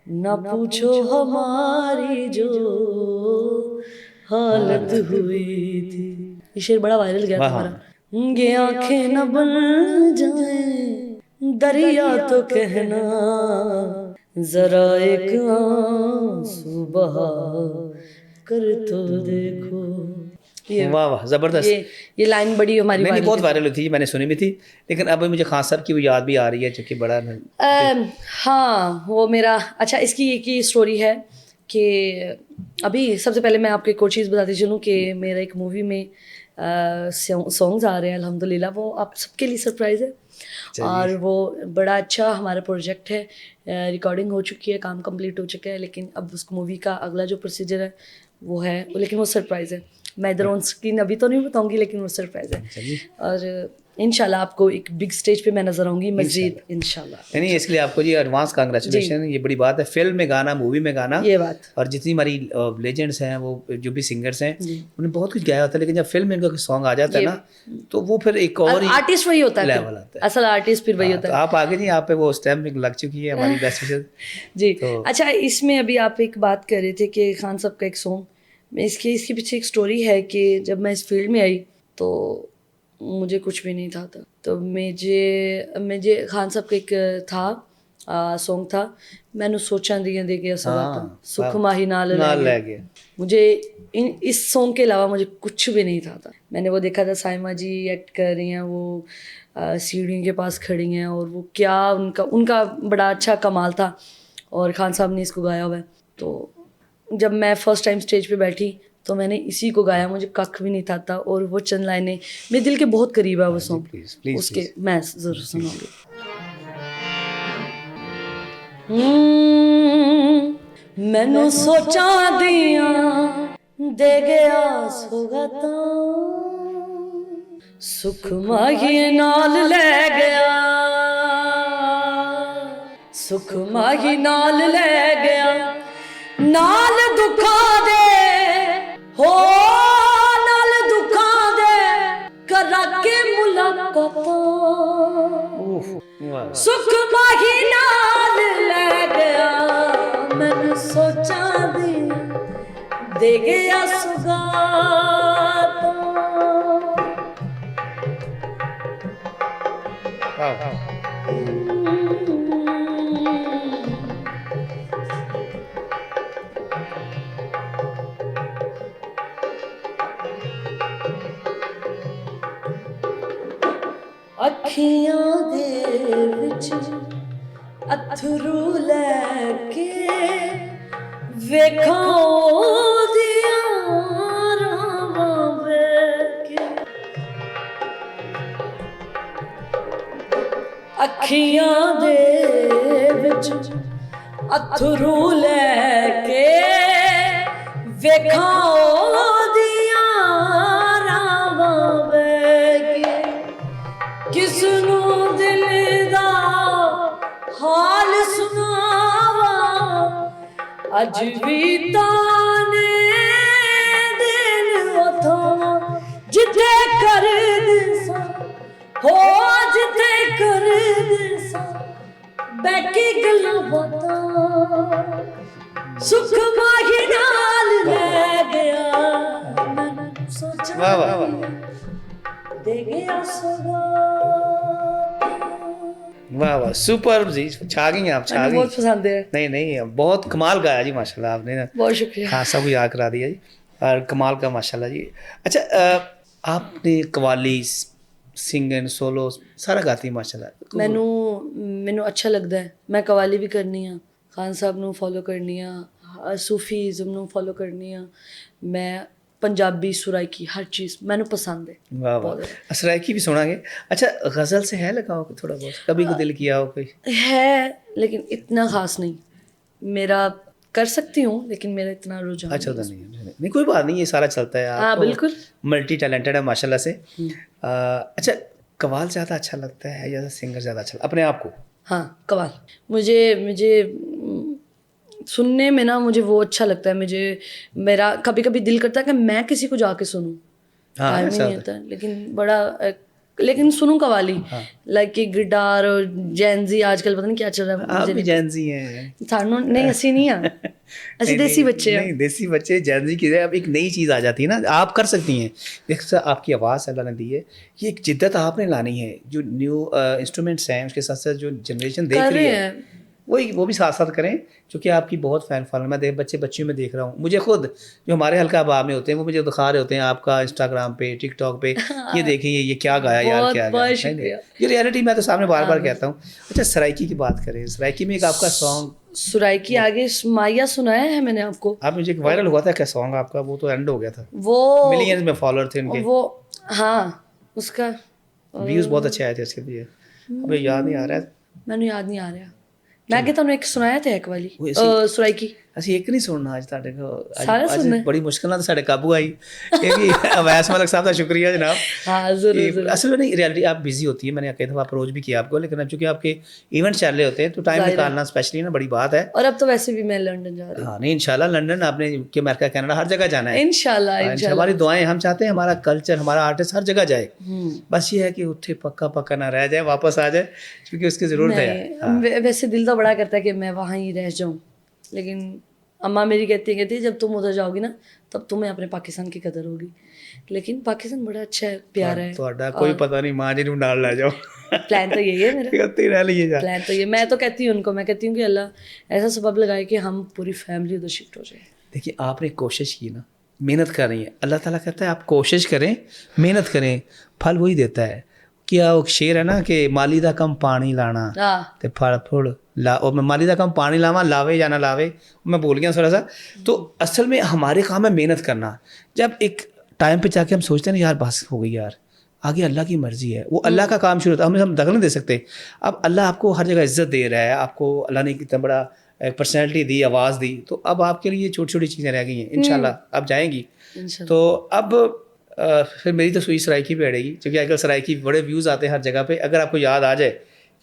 نہ پوچھو ہماری جو حالت ہوئی تھی. یہ شعر بڑا وائرل گیا تھا ہمارا. یہ آنکھیں نہ بن جائیں دریا تو کہنا, ذرا ایک آنسو بہا کر تو دیکھو. واہ واہ زبردست. یہ لائن بڑی ہماری نہیں بہت وائرل ہوئی تھی, میں نے سنی بھی تھی, لیکن اب مجھے خان صاحب کی وہ یاد بھی آ رہی ہے جو کہ بڑا. ہاں وہ میرا, اچھا اس کی ایک ہی اسٹوری ہے کہ ابھی سب سے پہلے میں آپ کو ایک اور چیز بتاتی چلوں کہ میرا ایک مووی میں سانگز آ رہے ہیں الحمد للہ, وہ آپ سب کے لیے سرپرائز ہے. اور وہ بڑا اچھا ہمارا پروجیکٹ ہے, ریکارڈنگ ہو چکی ہے, کام کمپلیٹ ہو چکا ہے, لیکن اب اس مووی کا اگلا جو پروسیجر ہے وہ ہے, لیکن وہ سرپرائز ہے. میں ادھر آن اسکرین ابھی تو نہیں بتاؤں گی, لیکن وہ سرپرائز ہے. اور انشاءاللہ آپ کو ایک بگ اسٹیج پہ میں نظر آؤں گی مزید انشاءاللہ. نہیں اس لیے آپ کو جی ایڈوانس کانگریچولیشن, یہ بڑی بات ہے. فلم میں گانا, مووی میں گانا, یہ بات, اور جتنی ہماری لیجنڈس ہیں, وہ جو بھی سنگرس ہیں, انہوں نے بہت کچھ گایا ہوتا ہے, لیکن جب فلم میں ان کا کوئی سانگ آ جاتا ہے نا, تو وہ پھر ایک اور ہی آرٹسٹ وہی ہوتا ہے, لیول آتا ہے. اصل آرٹسٹ پھر وہی ہوتا ہے. تو آپ آگے نہیں, آپ پہ وہ اسٹیمپ لگ چکی ہے ہماری بیسٹ وشز. جی اچھا, اس میں ابھی آپ ایک بات کر رہے تھے کہ خان صاحب کا ایک سانگ, اس کے پیچھے ایک سٹوری ہے کہ جب میں اس فیلڈ میں آئی تو مجھے کچھ بھی نہیں تھا. تو مجھے خان صاحب کا ایک تھا سانگ تھا, میں نے سوچا دے گیا سوا سکھ ماہی نال لے گیا. مجھے اس سانگ کے علاوہ مجھے کچھ بھی نہیں تھا. میں نے وہ دیکھا تھا سائما جی ایکٹ کر رہی ہیں, وہ سیڑھیوں کے پاس کھڑی ہیں, اور وہ کیا ان کا بڑا اچھا کمال تھا, اور خان صاحب نے اس کو گایا ہوا ہے. تو جب میں فرسٹ ٹائم اسٹیج پہ بیٹھی تو میں نے اسی کو گایا, مجھے ککھ بھی نہیں تھا, اور وہ چند لائنیں میرے دل کے بہت قریب ہے وہ سانگ, اس کے میں ضرور سناؤں گی. مینوں سوچاں دیاں دے گیا سوگتا, سکھ ماہی نال لے گیا, سکھ ماہی نال لے گیا, نال دکھاں دے ہو, نال دکھاں دے کرا کے ملاقات, سکھ ماہی نال لے گیا, میں سوچاں دیا دے گیا سوگات. ਅੱਖੀਆਂ ਦੇ ਵਿੱਚ ਅਥਰੂ ਲੈ ਕੇ ਵੇਖਾਂ ਉਹਦੀਆਂ ਰਾਵਾਂ ਵੇਖ ਕੇ, ਅੱਖੀਆਂ ਦੇ ਵਿੱਚ ਅਥਰੂ ਲੈ ਕੇ ਵੇਖਾਂ ਉਹਦੀਆਂ ਰਾਵਾਂ ਵੇਖ ਕੇ, ਕਿਸ ਨੂੰ ਦਿਲ ਦਾ ਹਾਲ ਸੁਣਾਵਾਂ, ਅੱਜ ਵੀ ਤਾਨੇ ਦਿਲ ਉਥਾਵਾਂ, ਜਿੱਥੇ ਕਰਦੇ ਸਾਂ ਹੋ, ਜਿੱਥੇ ਕਰਦੇ ਸਾਂ ਬਹਿ ਕੇ ਗੱਲਾਂ ਬਾਤਾਂ, ਸੁੱਖ ਮਾਹੀ ਨਾਲ ਲੈ ਗਿਆ, ਮੈਂ ਸੋਚਾਂ दे गया सौगात. واہ واہ سپر جی, چھا گئی آپ, چھا گئی. بہت پسند ہے. نہیں بہت کمال گایا جی ماشاء اللہ آپ نے, بہت شکریہ. خان صاحب کو یاد کرا دیا جی, اور کمال کا ماشاء اللہ جی. اچھا آپ نے قوالی ਸਿੰਗਨ ਸੋਲੋ ਸਾਰਾ ਗਾਤੀ ਮਾਸ਼ਾਅੱਲਾ ਮੈਨੂੰ ਅੱਛਾ ਲੱਗਦਾ ਹੈ। ਮੈਂ ਕਵਾਲੀ ਵੀ ਕਰਨੀ ਆ, ਖਾਨ ਸਾਹਿਬ ਨੂੰ ਫੋਲੋ ਕਰਨੀ ਆ, ਸੂਫੀਜ਼ਮ ਨੂੰ ਫੋਲੋ ਕਰਨੀ ਆ, ਮੈਂ ਪੰਜਾਬੀ ਸੁਰਾਇਕੀ ਹਰ ਚੀਜ਼ ਮੈਨੂੰ ਪਸੰਦ ਹੈ। واہ واہ سرائکی بھی سنا گے. اچھا غزل سے ہے لگاؤ تھوڑا بہت کبھی کو دل کیا ہو کوئی؟ ہے لیکن اتنا خاص نہیں. میرا کر سکتی ہوں لیکن میرا اتنا رجحان اچھا ہوتا نہیں کوئی بات نہیں یہ سارا چلتا ہے. ہاں بالکل ملٹی ٹیلنٹڈ ہے ماشاء اللہ سے. اچھا قوال زیادہ اچھا لگتا ہے یا سنگر زیادہ اچھا اپنے آپ کو؟ ہاں قوال مجھے سننے میں نا مجھے وہ اچھا لگتا ہے. میرا کبھی کبھی دل کرتا ہے کہ میں کسی کو جا کے سنوں, ٹائم ہی نہیں ہوتا ہے, لیکن سنوں قوالی لائک کہ گٹار اور جینزی آج کل پتہ نہیں کیا چل رہا ہے. آپ بھی جینزی ہیں؟ سانوں نہیں اسی نہیں ہیں, اسی دیسی بچے ہیں. نہیں دیسی بچے جینزی کی اب ایک نئی چیز آ جاتی ہے نا, آپ کر سکتی ہیں. دیکھ آپ کی آواز اللہ نے دی ہے, یہ ایک جدت آپ نے لانی ہے. جو نیو انسٹرومنٹس ہیں اس کے ساتھ ساتھ جو جنریشن دیکھ رہی ہے وہ بھی ساتھ ساتھ کریں, چونکہ آپ کی بہت فین فالوئنگ میں بچیوں میں دیکھ رہا ہوں. مجھے خود جو ہمارے حلقہ آباد میں ہوتے ہیں وہ مجھے دکھا رہے ہوتے ہیں آپ کا انسٹاگرام پہ ٹک ٹاک پہ, یہ دیکھیں یہ کیا گایا یار, کیا گایا. یہ ریئلٹی میں تو سامنے بار بار کہتا ہوں. اچھا سرائکی کی بات کریں, سرائکی میں ایک آپ کا سانگ سرائکی آگے مایا سنایا ہے میں نے آپ کو. آپ مجھے ایک وائرل ہوا تھا کیا سانگ آپ کا, وہ تو اینڈ ہو گیا تھا, وہ ملینز میں فالوور تھے ان کے, وہ ہاں اس کا ویوز بہت اچھے آئے تھے اس کے لیے. ابھی یاد نہیں آ رہا ہے, ਮੈਨੂੰ ਯਾਦ ਨਹੀਂ ਆ ਰਿਹਾ. ਮੈਂ ਕਿ ਤੁਹਾਨੂੰ ਇੱਕ ਸੁਣਾਇਆ ਤੇ ਇੱਕ ਵਾਲੀ ਸੁਰਾਇਕੀ. ਅਸੀਂ ਇੱਕ ਨਹੀਂ ਸੁਣਨਾ ਅੱਜ ਤੁਹਾਡੇ ਕੋਲ, ਅੱਜ ਬੜੀ ਮੁਸ਼ਕਿਲ ਨਾਲ ਸਾਡੇ ਕਾਬੂ ਆਈ. ਇਹ ਵੀ अवैस मलिक साहब का शुक्रिया जनाब. हाँ जरूर. असल में नहीं रियलिटी आप बिजी होती है, मैंने कई दफ़ा अप्रोच भी किया आपको, लेकिन अब चूँकि आपके इवेंट चल रहे होते हैं तो टाइम निकालना स्पेशली ना बड़ी बात है. और अब तो वैसे भी मैं लंदन जा रही हूँ. हाँ नहीं इंशाल्लाह लंदन आपने कि अमेरिका कनाडा हर जगह जाना है इंशाल्लाह. हमारी दुआएं, हम चाहते हैं हमारा कल्चर हमारा आर्टिस्ट हर जगह जाए. बस ये है कि उठे पक्का ना रह जाए, वापस आ जाए, क्योंकि उसकी ज़रूरत है. वैसे दिल तो बड़ा करता है कि मैं वहाँ ही रह जाऊँ, लेकिन अम्मा मेरी कहती है जब तुम उधर जाओगी ना तब तुम्हें अपने पाकिस्तान की कदर होगी. लेकिन पाकिस्तान बड़ा अच्छा है, प्यारा है. ਤੁਹਾਡਾ ਕੋਈ ਪਤਾ ਨਹੀਂ, ਮਾਂ ਜੀ ਨੂੰ ਨਾਲ ਲੈ ਜਾਓ. प्लान तो यही है मेरा, कहते रह लिए जा. प्लान तो ये मैं तो कहती हूँ उनको, मैं कहती हूँ कि अल्लाह ऐसा सबब लगाए कि हम पूरी फैमिली उधर शिफ्ट हो जाए. देखिए आपने कोशिश की ना, मेहनत कर रही है, अल्लाह ताला कहता है आप कोशिश करें, मेहनत करें, फल वही देता है. क्या वो शेर है ना कि माली दा कम पानी लाना ते फल फुल ला, और मैं माली दा कम पानी लावा लावे या ना लावे, मैं भूल गया थोड़ा सा. तो असल में हमारे काम है मेहनत करना. जब एक टाइम पे जाके हम सोचते हैं ना यार बस हो गई यार, आगे अल्लाह की मर्ज़ी है, वो अल्लाह का काम शुरू होता है, हम दखल नहीं दे सकते. अब अल्लाह आपको हर जगह इज़्ज़त दे रहा है, आपको अल्लाह ने कितना बड़ा पर्सनैलिटी दी, आवाज़ दी, तो अब आपके लिए छोटी छोटी चीज़ें रह गई हैं. इंशाल्लाह अब जाएंगी. तो अब फिर मेरी तो सुई सराइकी पे अड़ेगी, क्योंकि आजकल सराइकी बड़े व्यूज़ आते हैं हर जगह पे. अगर आपको याद आ जाए,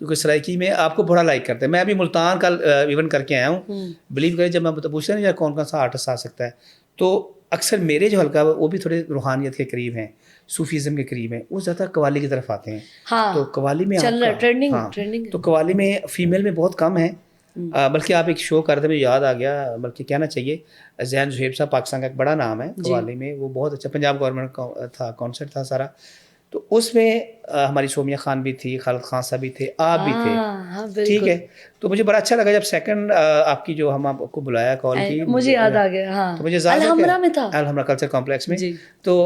क्योंकि सराइकी में आपको बड़ा लाइक करते हैं. मैं अभी मुल्तान कल इवेंट करके आया हूँ, बिलीव करें जब मैं पूछता नहीं यार कौन कौन सा आर्टिस्ट आ सकता है, तो अक्सर मेरे जो हल्का वो भी थोड़े रूहानियत के करीब हैं, सूफीज़म के करीब हैं, वो ज़्यादा कवाली की तरफ आते हैं. हाँ, तो कवाली में चल रहा है ट्रेंडिंग. तो कवाली में फ़ीमेल में बहुत कम है. बल्कि आप एक शो कर रहे थे, मुझे याद आ गया, बल्कि कहना चाहिए ज़ैन ज़ुहैब साहब पाकिस्तान का एक बड़ा नाम है कवाली में, वो बहुत अच्छा, पंजाब गवर्नमेंट का था कॉन्सर्ट था सारा, तो उसमें हमारी सोमिया खान भी थी, खालिद खान साहब भी थे, आप भी थे. ठीक है, तो मुझे बड़ा अच्छा लगा जब सेकंड आपकी जो हम आपको बुलाया कॉल की, मुझे याद आ गया. हाँ, तो मुझे अलहमरा में था, अलहमरा कल्चर कॉम्प्लेक्स में. तो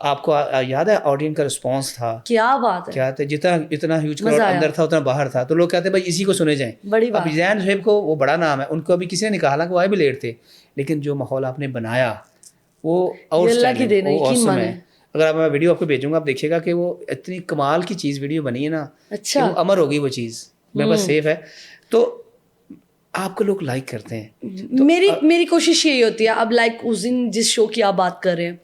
आपको याद है ऑडियंस का रिस्पांस था, क्या बात है, क्या था, जितना ह्यूज क्राउड अंदर था उतना बाहर था. तो लोग कहते हैं भाई इसी को सुने जाएं. अब ज़ैन ज़ुहैब को वो बड़ा नाम है, उनको अभी किसी ने निकाला कि वो आए भी लेट थे, लेकिन जो माहौल आपने बनाया वो आउटस्टैंडिंग है. अगर आप मैं वीडियो आपको भेजूंगा, आप देखिएगा कि वो इतनी कमाल की चीज़ वीडियो बनी है ना, अच्छा, वो अमर होगी वो चीज़, मेरे पास सेफ है. तो आपको लोग लाइक करते हैं. तो मेरी कोशिश यही होती है. अब लाइक उस दिन जिस शो की आप बात कर रहे हैं,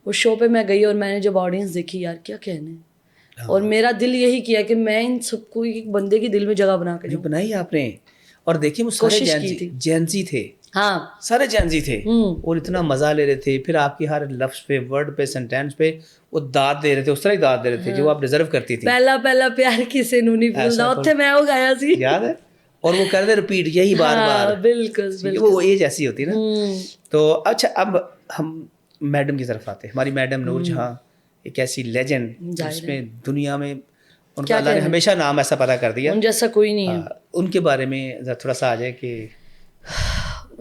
उस शो पे मैं गई और मैंने जब ऑडियंस देखी, यार क्या कहने, और मेरा दिल यही किया कि मैं इन सबको एक बंदे के दिल में जगह बना के बनाई आपने. और देखिए वो सारे जैनजी थे, हाँ सारे जैनजी थे, और इतना मज़ा ले रहे थे. फिर आपकी हर लफ्ज़ पे, वर्ड पे, सेंटेंस पे वो दाद दे रहे थे, उस तरह ही दाद दे रहे थे जो आप डिजर्व करती थी. पहला प्यार किसे नू नहीं भूलदा, उत्थे मैं वो गाया सी, याद है. और वो कर दे रिपीट यही बार बार. बिल्कुल वो एज ऐसी होती है ना. तो अच्छा अब हम मैडम की तरफ आते हैं. हमारी मैडम नूर जहाँ एक ऐसी लेजेंड, जिसमें दुनिया में उनका अल्लाह ने हमेशा नाम ऐसा पता कर दिया, उन जैसा कोई नहीं है. उनके बारे में थोड़ा सा आ जाए कि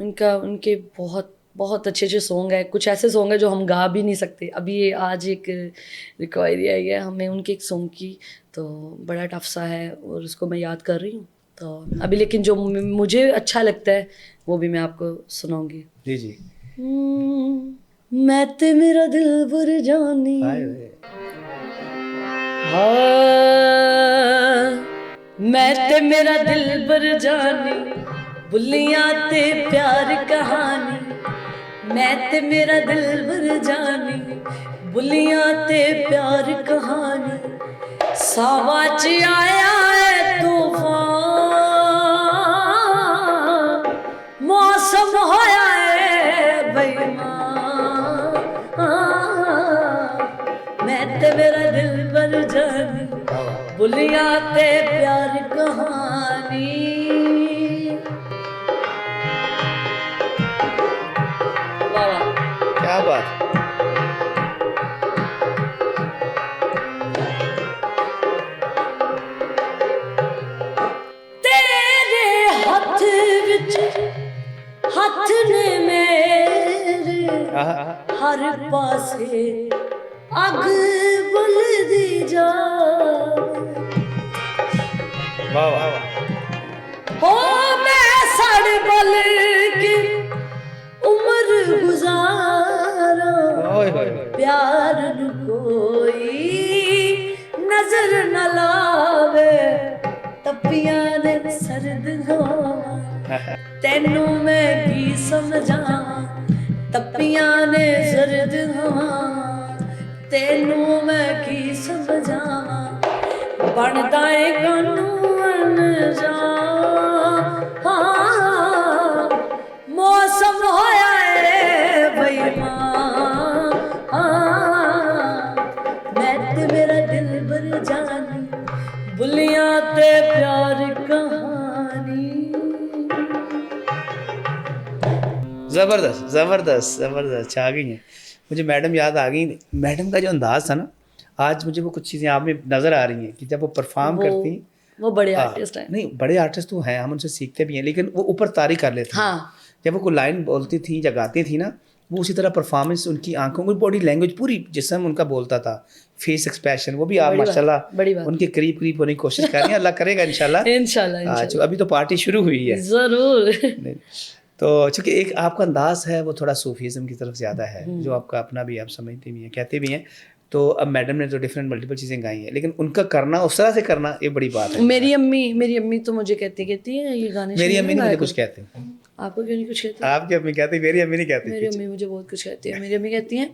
उनके बहुत بہت اچھے اچھے سانگ ہیں. کچھ ایسے سانگ ہیں جو ہم گا بھی نہیں سکتے. ابھی آج ایک ریکوائری آئی ہے ہمیں ان کے ایک سانگ کی, تو بڑا ٹف سا ہے اور اس کو میں یاد کر رہی ہوں. تو ابھی لیکن جو مجھے اچھا لگتا ہے وہ بھی میں آپ کو سناؤں گی. جی جی. میں تے میرا دل بر جانی, میں تے میرا دل بر جانی, بلیاں تے پیار کہانی. میں تے میرا دل بر جانی, بلیاں تے پیار کہانی. ساواں چ آیا ہے طوفان, موسم ہویا ہے بے ایمان. میں تے میرا دل بر جانی, بلیاں تے پیار کہانی. کیا بات. تیرے ہاتھ وچ ہاتھ نے میرے, ہر پاسے اگ بلدی جاوے. واہ واہ. ہو میں سڑ بل کے عمر گزارا, پیار نو کوئی نظر نہ لاوے. تپیاں نے سرد ہوا تینوں میں کی سمجھاواں, تپیاں نے سرد ہوا تینوں میں کی سمجھاواں. بندا اے قانون جان, موسم ہویا ہے بے ایمان. میں تے میرا دل بر جانی, بلیاں تے پیار کہانی. زبردست زبردست زبردست. چھا گئی ہیں. مجھے میڈم یاد آ گئی. میڈم کا جو انداز تھا نا, آج مجھے وہ کچھ چیزیں آپ میں نظر آ رہی ہیں کہ جب وہ پرفارم کرتی ہیں. وہ بڑے آرٹسٹ ہیں. نہیں بڑے آرٹسٹ تو ہیں, ہم ان سے سیکھتے بھی ہیں, لیکن وہ اوپر طاری کر لیتے ہیں. جب وہ کوئی لائن بولتی تھیں یا گاتی تھیں نا, وہ اسی طرح پرفارمنس, ان کی آنکھوں کی باڈی لینگویج, پوری جسم ان کا بولتا تھا, فیس ایکسپریشن, وہ بھی آپ ماشاء اللہ ان کے قریب قریب ہونے کی کوشش کر رہی ہیں. اللہ کرے گا انشاءاللہ. انشاءاللہ. ابھی تو پارٹی شروع ہوئی ہے ضرور. تو چونکہ ایک آپ کا انداز ہے وہ تھوڑا صوفیزم کی طرف زیادہ ہے, جو آپ کا اپنا بھی آپ سمجھتے بھی ہیں, کہتے بھی ہیں. تو اب میڈم نے تو ڈفرینٹ ملٹیپل چیزیں گائی ہیں, لیکن ان کا کرنا اس طرح سے کرنا ایک بڑی بات ہے. میری امی تو مجھے کہتی ہے یہ گانے. میری امی نہیں مجھے کچھ کہتے ہیں. آپ کو کیوں نہیں کچھ کہتے؟ آپ کی امی کہتی, میری امی نہیں کہتی. میری امی مجھے بہت کچھ کہتی ہے. میری امی کہتی ہیں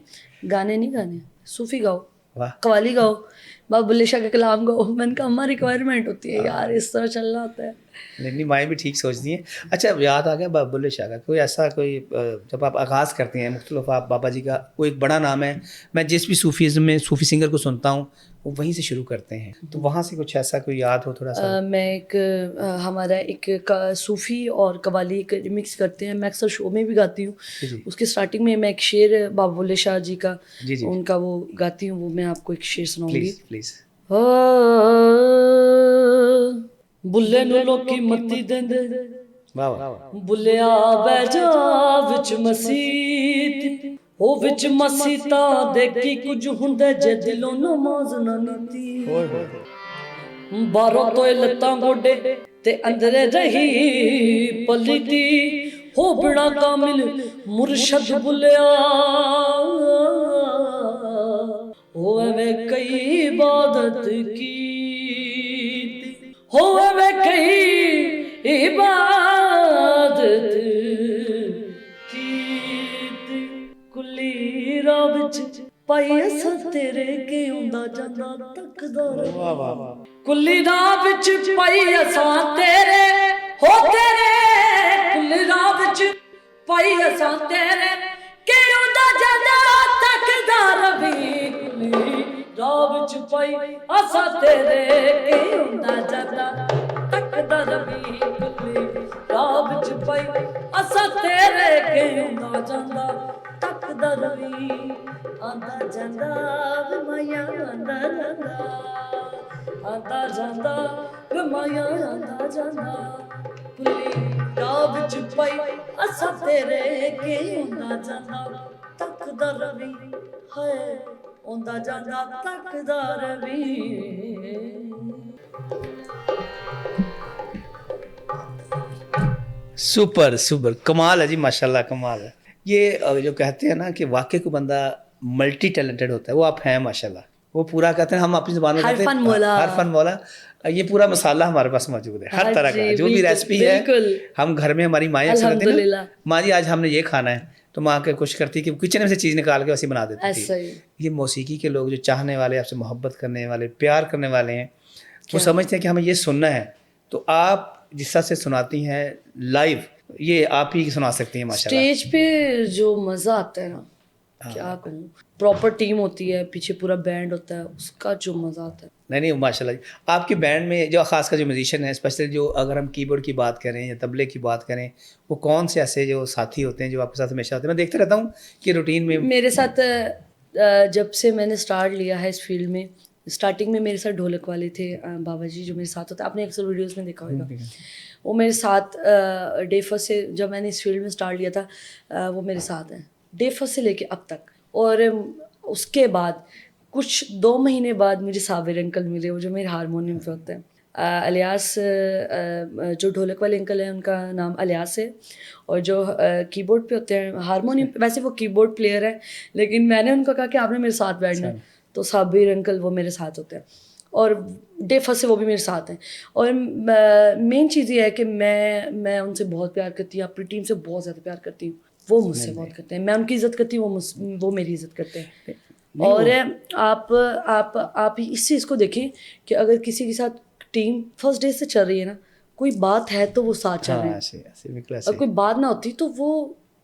گانے نہیں گانے, صوفی گاؤ, قوالی گاؤ, بابا بلے شاہ کا کلام گاؤ. میں نے کہا اما ریکوائرمنٹ ہوتی ہے یار, اس طرح چلنا ہوتا ہے. نہیں مائیں بھی ٹھیک سوچتی ہیں. اچھا یاد آ گیا بابا بلے شاہ کا, کوئی ایسا کوئی جب آپ آغاز کرتے ہیں مختلف, آپ بابا جی کا کوئی ایک بڑا نام ہے, میں جس بھی صوفیزم میں صوفی سنگر کو سنتا ہوں وہ وہیں سے شروع کرتے ہیں, تو وہاں سے کچھ ایسا کوئی یاد ہو تھوڑا سا؟ میں ایک ہمارا ایک صوفی اور قوالی مکس کرتے ہیں, میں اکثر شو میں بھی گاتی ہوں. اس کے سٹارٹنگ میں میں ایک شعر بابا بلے شاہ جی کا ان کا وہ گاتی ہوں, وہ میں آپ کو ایک شعر سناؤں گی. پلیز. بلے نو لوکی متی دیندے, بلیا بہ جا وچ مسیت, او وچ مسیتاں دے کی کچھ ہندے جے دلوں نماز نہ نیتی. باہروں تو لتاں گوڈے تے اندرے رہی پلیتی, ہو بڑا کامل مرشد بلیا, ہوئے میں کئی عبادت کی, ہوئے میں کئی عبادت کی. کلی راہ وچ پائی اساں تیرے کے ہوندا جاندا تقدار. کلی راہ وچ پائی اساں تیرے, ہو تیرے کلی راہ وچ پائی اساں تیرے کے ہوندا جاندا تقدار بھی. کلی راہ وچ پائی اساں تیرے کے ہوندا جاندا تقدار بھی. کلی راہ وچ پائی اساں تیرے کے ہوندا جاندا تقدار بھی. آندا جاندا ومایا آندا جاندا, آندا جاندا ومایا آندا جاندا. کلی ਗਾ ਵਿੱਚ ਪਈ ਅਸਾਂ ਤੇਰੇ ਕੀ ਹੁੰਦਾ ਜਾਂਦਾ ਤੱਕਦਾ ਰਵੀ ਹੈ ਹੁੰਦਾ ਜਾਂਦਾ ਤੱਕਦਾ ਰਵੀ। सुपर सुपर, कमाल है जी, माशाल्लाह कमाल है। ये जो कहते हैं ना कि वाकई को बंदा मल्टी टैलेंटेड होता है, वो आप हैं माशाल्लाह। वो पूरा कहते हैं, हम अपनी जुबान में कहते हैं हर फन मौला। ये पूरा मसाला हमारे पास मौजूद है, हर तरह का जो भी रेसिपी है। हम घर में हमारी माएँ अक्सर कहती हैं ना, माँ जी आज हमने ये खाना है, तो माँ के कोशिश करती है कि किचन में से चीज़ निकाल के वैसे बना देती थी। ये मौसीकी के लोग जो चाहने वाले, आपसे मोहब्बत करने वाले, प्यार करने वाले हैं, वो समझते हैं कि हमें ये सुनना है, तो आप जिस तरह से सुनाती हैं लाइव, ये आप ही सुना सकती हैं माशाल्लाह। स्टेज पे जो मज़ा आता है ना, क्या कहूँ, प्रॉपर टीम होती है, पीछे पूरा बैंड होता है, उसका जो मज़ा आता है। नहीं माशाल्लाह। आपके बैंड में जो खास कर जो म्यूजिशियन है, स्पेशली जो अगर हम कीबोर्ड की बात करें या तबले की बात करें, वो कौन से ऐसे जो साथी होते हैं जो आपके साथ हमेशा होते हैं? मैं देखते रहता हूँ कि रूटीन में मेरे साथ जब से मैंने स्टार्ट लिया है इस फील्ड में, स्टार्टिंग में मेरे साथ ढोलक वाले थे बाबा जी, जो मेरे साथ होता है, आपने अक्सर वीडियोस में देखा होगा, वो मेरे साथ डे फर्स्ट से, जब मैंने इस फील्ड में स्टार्ट लिया था वो मेरे साथ हैं डे फर्स्ट से लेके अब तक। और उसके बाद कुछ 2 महीने बाद मुझे साबिर अंकल मिले, वो जो मेरे हारमोनियम पे होते हैं, अलियास, जो ढोलक वाले अंकल हैं उनका नाम अलियास है, और जो कीबोर्ड पे होते हैं हारमोनियम, वैसे वो कीबोर्ड प्लेयर है, लेकिन मैंने उनको कहा कि आपने मेरे साथ बैठना है, तो साबिर अंकल वो मेरे साथ होते हैं, और डे फर्स्ट से वो भी मेरे साथ हैं। और मेन चीज़ ये है कि मैं उनसे बहुत प्यार करती हूँ, अपनी टीम से बहुत ज़्यादा प्यार करती हूँ, वो मुझसे बहुत करते हैं, मैं उनकी इज़्ज़त करती हूँ, वो मेरी इज़्ज़त करते हैं। और आप इस चीज़ को देखें कि अगर किसी के साथ टीम फर्स्ट डे से चल रही है ना, कोई बात है तो वो साथ चल रहे हैं, और कोई बात ना होती तो वो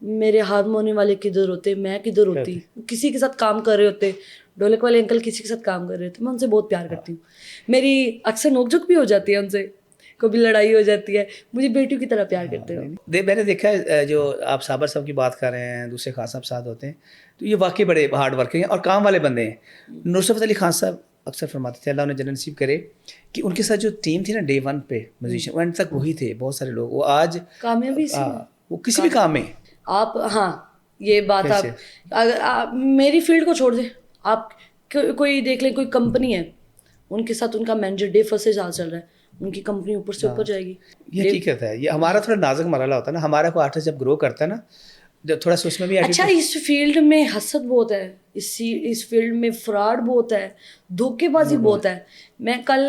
मेरे हारमोनियम वाले किधर होते, मैं किधर होती, किसी के साथ काम कर रहे होते, ढोलक वाले अंकल किसी के साथ काम कर रहे थे, मैं उनसे बहुत प्यार करती हूँ। मेरी अक्सर नोकझोंक भी हो जाती है उनसे, कभी लड़ाई हो जाती है, मुझे बेटियों की तरह प्यार करते हो। मैंने देखा है जो आप साबर साहब की बात कर रहे हैं, दूसरे खान साहब साथ होते हैं, तो ये वाकई बड़े हार्ड वर्किंग हैं और काम वाले बंदे हैं। नुसरत अली खान साहब अक्सर फरमाते थे, अल्लाह उन्हें जन्नत नसीब करे, कि उनके साथ जो टीम थी ना डे 1 पे म्यूजिशियन, वो एंड तक वही थे, बहुत सारे लोग, वो आज कामयाबी वो किसी भी काम में आप, हाँ ये बात आप मेरी फील्ड को छोड़ दें, आप कोई देख लें, कोई कंपनी है, उनके साथ उनका मैनेजर डे फर्स्ट से ज़्यादा चल रहा है, उनकी कंपनी ऊपर से ऊपर जाएगी। ये हकीकत है। ये हमारा थोड़ा नाजुक मरहला होता है ना, हमारा को आर्टिस्ट जब ग्रो करता है ना, जब थोड़ा सा उसमें भी अच्छा, इस फील्ड में हसद बहुत है, इस फील्ड में फ्रॉड बहुत है, धोखेबाजी बहुत है। मैं कल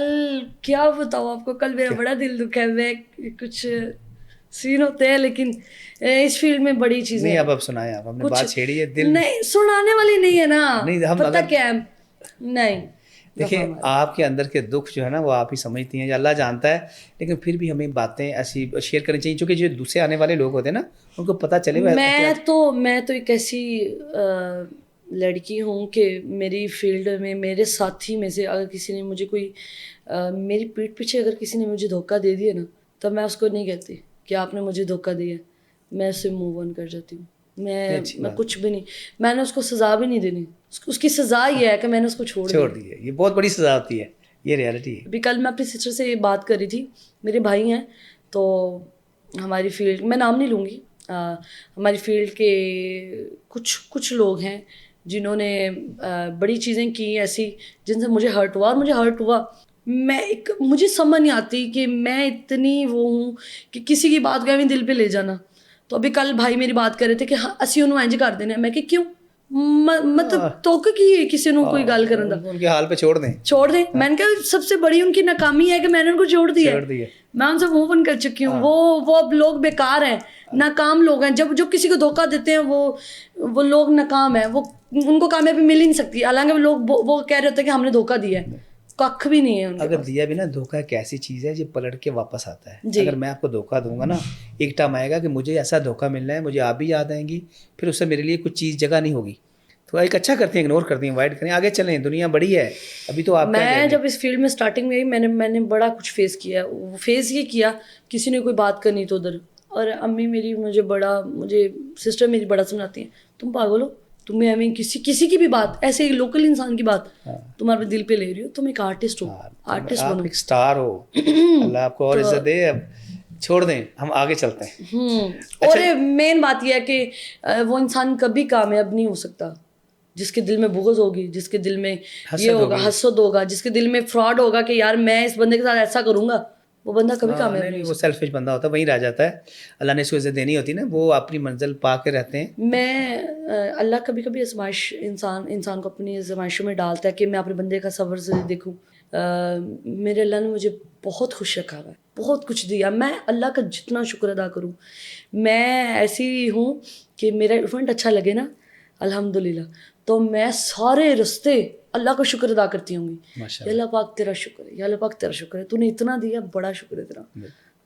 क्या बताऊँ आपको, कल मेरा बड़ा दिल दुखा है, मैं कुछ सीन होते हैं, लेकिन इस फील्ड में बड़ी चीज़ें नहीं। अब सुनाए आप, हमने बात छेड़ी है, दिल नहीं सुनाने वाली नहीं है ना, नहीं, हम पता क्या है, नहीं देखिए आपके अंदर के दुख जो है ना वो आप ही समझती हैं या अल्लाह जानता है, लेकिन फिर भी हमें बातें ऐसी शेयर करनी चाहिए, क्योंकि जो दूसरे आने वाले लोग होते हैं ना उनको पता चले। मैं तो एक ऐसी लड़की हूँ कि मेरी फील्ड में मेरे साथी में से अगर किसी ने मुझे मेरी पीठ पीछे अगर किसी ने मुझे धोखा दे दिया ना, तो मैं उसको नहीं कहती कि आपने मुझे धोखा दिया, मैं उससे मूव ऑन कर जाती हूँ। मैं कुछ भी नहीं, मैंने उसको सज़ा भी नहीं देनी, उसकी सज़ा ये है कि मैंने उसको छोड़ दी है। ये बहुत बड़ी सज़ा होती है, ये रियलिटी है। अभी कल मैं अपनी सिस्टर से ये बात कर रही थी, मेरे भाई हैं, तो हमारी फील्ड, मैं नाम नहीं लूँगी, हमारी फील्ड के कुछ लोग हैं जिन्होंने बड़ी चीज़ें की ऐसी जिनसे मुझे हर्ट हुआ, और मुझे हर्ट हुआ, मुझे समझ नहीं आती कि मैं इतनी वो हूँ कि किसी की बात को दिल पे ले जाना। तो अभी कल भाई मेरी बात कर रहे थे कि हाँ असी उन्होंने इंज कर देना, मैं कि क्यों, मतलब तोक की किसी ने कोई गल करन दा, उनके हाल पे छोड़ दें। मैंने कहा सबसे बड़ी उनकी नाकामी है कि मैंने उनको छोड़ दिया। मैं उनसे मूव ऑन कर चुकी हूँ। वो अब लोग बेकार हैं, नाकाम लोग हैं। जो किसी को धोखा देते हैं वो लोग नाकाम है, वो उनको कामयाबी मिल ही नहीं सकती। हालांकि लोग वो कह रहे होते हैं कि हमने धोखा दिया है, कख भी नहीं है उनके अगर पास। दिया भी ना, धोखा एक ऐसी चीज़ है जो पलट के वापस आता है। अगर मैं आपको धोखा दूंगा ना, एक टाइम आएगा कि मुझे ऐसा धोखा मिलना है, मुझे आप भी याद आएंगी, फिर उससे मेरे लिए कुछ चीज़ जगह नहीं होगी। तो एक अच्छा करती हैं, इग्नोर करती हैं, अवॉइड करें, आगे चलें, दुनिया बड़ी है। अभी तो आप मैं जब इस फील्ड में स्टार्टिंग में आई, मैंने बड़ा कुछ फेस किया। वो फेस ये किया, किसी ने कोई बात करनी तो उधर, और अम्मी मेरी मुझे सिस्टर मेरी बड़ा सुनाती हैं, तुम पागल हो, तुम्हें हमें किसी की भी बात, ऐसे ही लोकल इंसान की बात तुम्हारे दिल पे ले रही हो, तुम एक आर्टिस्ट हो, आर्टिस्ट बनो, एक स्टार हो, अल्लाह आपको और इज्जत दे। अब چھوڑ دیں, ہم آگے چلتے ہیں. اور مین بات یہ ہے کہ وہ انسان کبھی کامیاب نہیں ہو سکتا جس کے دل میں بغض ہوگی, جس کے دل میں یہ ہوگا حسد ہوگا, جس کے دل میں فراڈ ہوگا کہ یار میں اس بندے کے ساتھ ایسا کروں گا, وہ بندہ کبھی کامیاب نہیں. وہ سیلفش بندہ ہوتا ہے, وہیں رہ جاتا ہے. اللہ نے اس کو عزت دینی ہوتی ہے نا, وہ اپنی منزل پا کے رہتے ہیں. میں اللہ کبھی کبھی آزمائش انسان کو اپنی آزمائشوں میں ڈالتا ہے کہ میں اپنے بندے کا صبر سے دیکھوں. میرے اللہ نے مجھے بہت خوش رکھا ہوا ہے, بہت کچھ دیا. میں اللہ کا جتنا شکر ادا کروں. میں ایسی ہوں کہ میرا ایونٹ اچھا لگے نا الحمدللہ, تو میں سارے رستے اللہ کا شکر ادا کرتی ہوں گی. یا اللہ پاک تیرا شکر ہے, یا اللہ پاک تیرا شکر ہے, تو نے اتنا دیا, بڑا شکر ہے تیرا,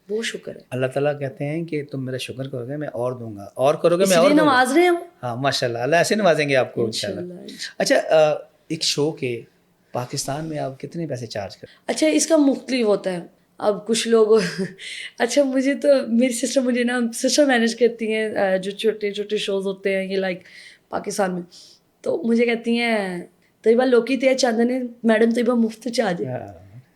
وہ شکر ہے. اللہ تعالیٰ کہتے ہیں کہ تم میرا شکر کرو گے میں اور دوں گا, اور کرو گے میں اور نواز رہے ہیں. ہاں ماشاء اللہ, اللہ ایسے نوازیں گے آپ کو انشاءاللہ. اچھا, ایک شو کے پاکستان میں آپ کتنے پیسے چارج کریں؟ اچھا, اس کا مختلف ہوتا ہے. اب کچھ لوگ اچھا مجھے تو میری سسٹر مجھے نا سسٹر مینیج کرتی ہیں جو چھوٹے چھوٹے شوز ہوتے ہیں یہ لائک پاکستان میں, تو مجھے کہتی ہیں طیبہ لوکی تے چاندنے میڈم طیبہ مفت چ آ جائے,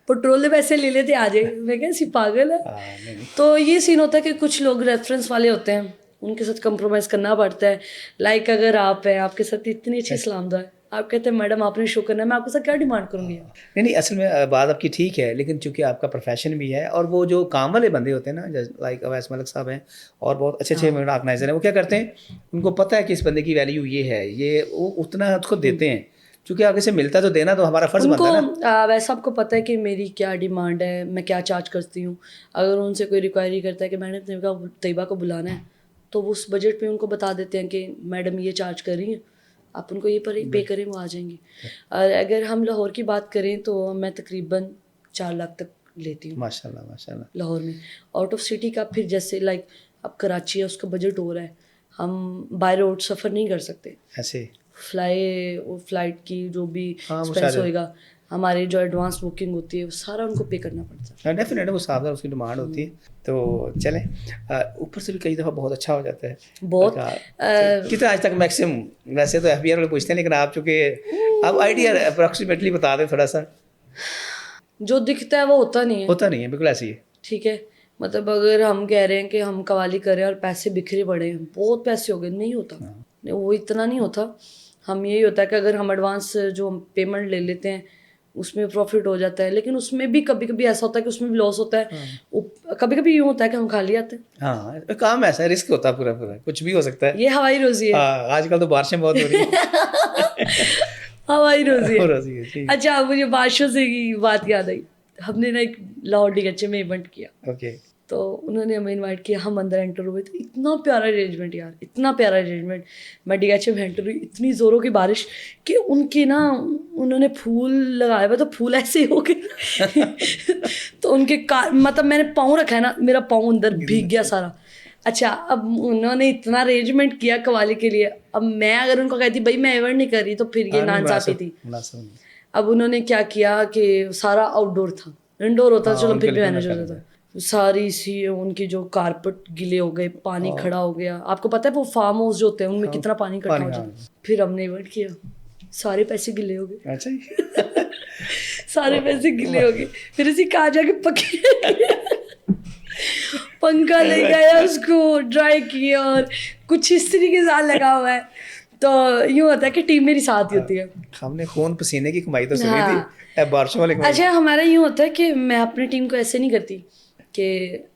پٹرول پیسے لے لیتے آ جائے. میں کہا ایسی پاگل ہے. تو یہ سین ہوتا ہے کہ کچھ لوگ ریفرنس والے ہوتے ہیں, ان کے ساتھ کمپرومائز کرنا پڑتا ہے. لائک اگر آپ ہیں, آپ کے ساتھ اتنی اچھی سلام دعا ہے, آپ کہتے ہیں میڈم آپ نے شو کرنا ہے, میں آپ کے ساتھ کیا ڈیمانڈ کروں گی. نہیں اصل میں بات آپ کی ٹھیک ہے, لیکن چونکہ آپ کا پروفیشن بھی ہے, اور وہ جو کام والے بندے ہوتے ہیں نا لائک اویس ملک صاحب ہیں اور بہت اچھے اچھے آرگنائزر ہیں, وہ کیا کرتے ہیں, ان کو پتہ ہے کہ اس بندے کی ویلیو یہ ہے, یہ وہ اتنا اس کو دیتے ہیں, چونکہ آگے سے ملتا تو دینا تو ہمارا فرض بنتا ہے نا. ویسا آپ کو پتہ ہے کہ میری کیا ڈیمانڈ ہے, میں کیا چارج کرتی ہوں. اگر ان سے کوئی ریکوائری کرتا ہے کہ میں نے طیبہ کو بلانا ہے, تو وہ اس بجٹ پہ ان کو بتا دیتے ہیں کہ میڈم یہ چارج کر رہی ہیں, آپ ان کو یہ پے کریں, وہ آ جائیں گے. اور اگر ہم لاہور کی بات کریں تو میں تقریباً 4 لاکھ تک لیتی ہوں ماشاء اللہ ماشاء اللہ لاہور میں. آؤٹ آف سٹی کا پھر جیسے لائک اب کراچی ہے, اس کا بجٹ ہو رہا ہے, ہم بائی روڈ سفر نہیں کر سکتے. ایسے فلائٹ کی جو بھی ایکسپینس ہوئے گا, ہماری جو ایڈوانس بکنگ ہوتی ہے وہ سارا ان کو پے کرنا پڑتا ہے. ڈیفینیٹ وہ صاحب اس کی ڈیمانڈ ہوتی ہے. تو چلیں اوپر سے بھی کئی دفعہ بہت اچھا ہو جاتا ہے. بہت کتنا آج تک میکسیمم, ویسے تو ایف بی آر والے پوچھتے ہیں, لیکن آپ چونکہ آپ آئیڈیا اپروکسیمیٹلی بتا دیں تھوڑا سا. جو دکھتا ہے وہ ہوتا نہیں ہے, بالکل ایسے ہی ہے. ٹھیک ہے, مطلب اگر ہم کہہ رہے ہیں کہ ہم قوالی کریں اور پیسے بکھرے پڑے ہیں, بہت پیسے ہو گئے, نہیں ہوتا, وہ اتنا نہیں ہوتا. ہم یہی ہوتا ہے کہ اگر ہم ایڈوانس جو پیمنٹ لے لیتے ہیں اس میں پروفٹ ہو جاتا ہے, لیکن اس میں بھی کبھی کبھی ایسا ہوتا ہے کہ اس میں بھی لاس ہوتا ہے. کبھی کبھی یوں ہوتا ہے کہ ہم خالی آتے ہیں. ہاں کام ایسا ہے, رسک ہوتا ہے پورا, کچھ بھی ہو سکتا ہے. یہ ہوائی روزی ہے. آج کل تو بارشیں بہت ہو رہی ہیں. ہوائی روزی ہے. اچھا, مجھے بارشوں سے کی بات یاد آئی. ہم نے نا ایک لاہور ڈیگچے میں ایونٹ کیا, تو انہوں نے ہمیں انوائٹ کیا, ہم اندر انٹر ہوئے تھے. اتنا پیارا ارینجمنٹ یار, اتنا پیارا ارینجمنٹ. میں ڈیگچے میں انٹر ہوئی, اتنی زوروں کی بارش کہ ان کے نا انہوں نے پھول لگائے ہوئے, تو پھول ایسے ہو گئے تو ان کے مطلب میں نے پاؤں رکھا ہے نا, میرا پاؤں اندر بھیگ گیا سارا. اچھا, اب انہوں نے اتنا ارینجمنٹ کیا قوالی کے لیے. اب میں اگر ان کو کہتی بھائی میں ایونٹ نہیں کر رہی, تو پھر یہ ناانصافی تھی. اب انہوں نے کیا کیا کہ سارا آؤٹ ڈور تھا, انڈور ہوتا چلو پھر بھی مینیج ہو جاتا. ساری سی ان کی جو کارپٹ گلے ہو گئے, پانی کھڑا ہو گیا. آپ کو پتہ ہے وہ فارم ہاؤس جو ہوتے ہیں ان میں کتنا پانی اکٹھا ہو جاتا ہے. پھر ہم نے ایونٹ کیا, سارے پیسے گلے ہو گئے. سارے پیسے گلے ہو گئے. پھر اسی کہا جا کے پکے پنکھا لے گیا, اس کو ڈرائی کیا, اور کچھ اس طریقے سے لگا ہوا ہے. تو یوں ہوتا ہے کہ ٹیم میری ساتھ ہی ہوتی ہے. ہم نے خون پسینے کی کمائی تو سنی تھی, بارشوں والے. اچھا, ہمارا یوں ہوتا ہے کہ میں اپنی ٹیم کو ایسے نہیں کرتی کہ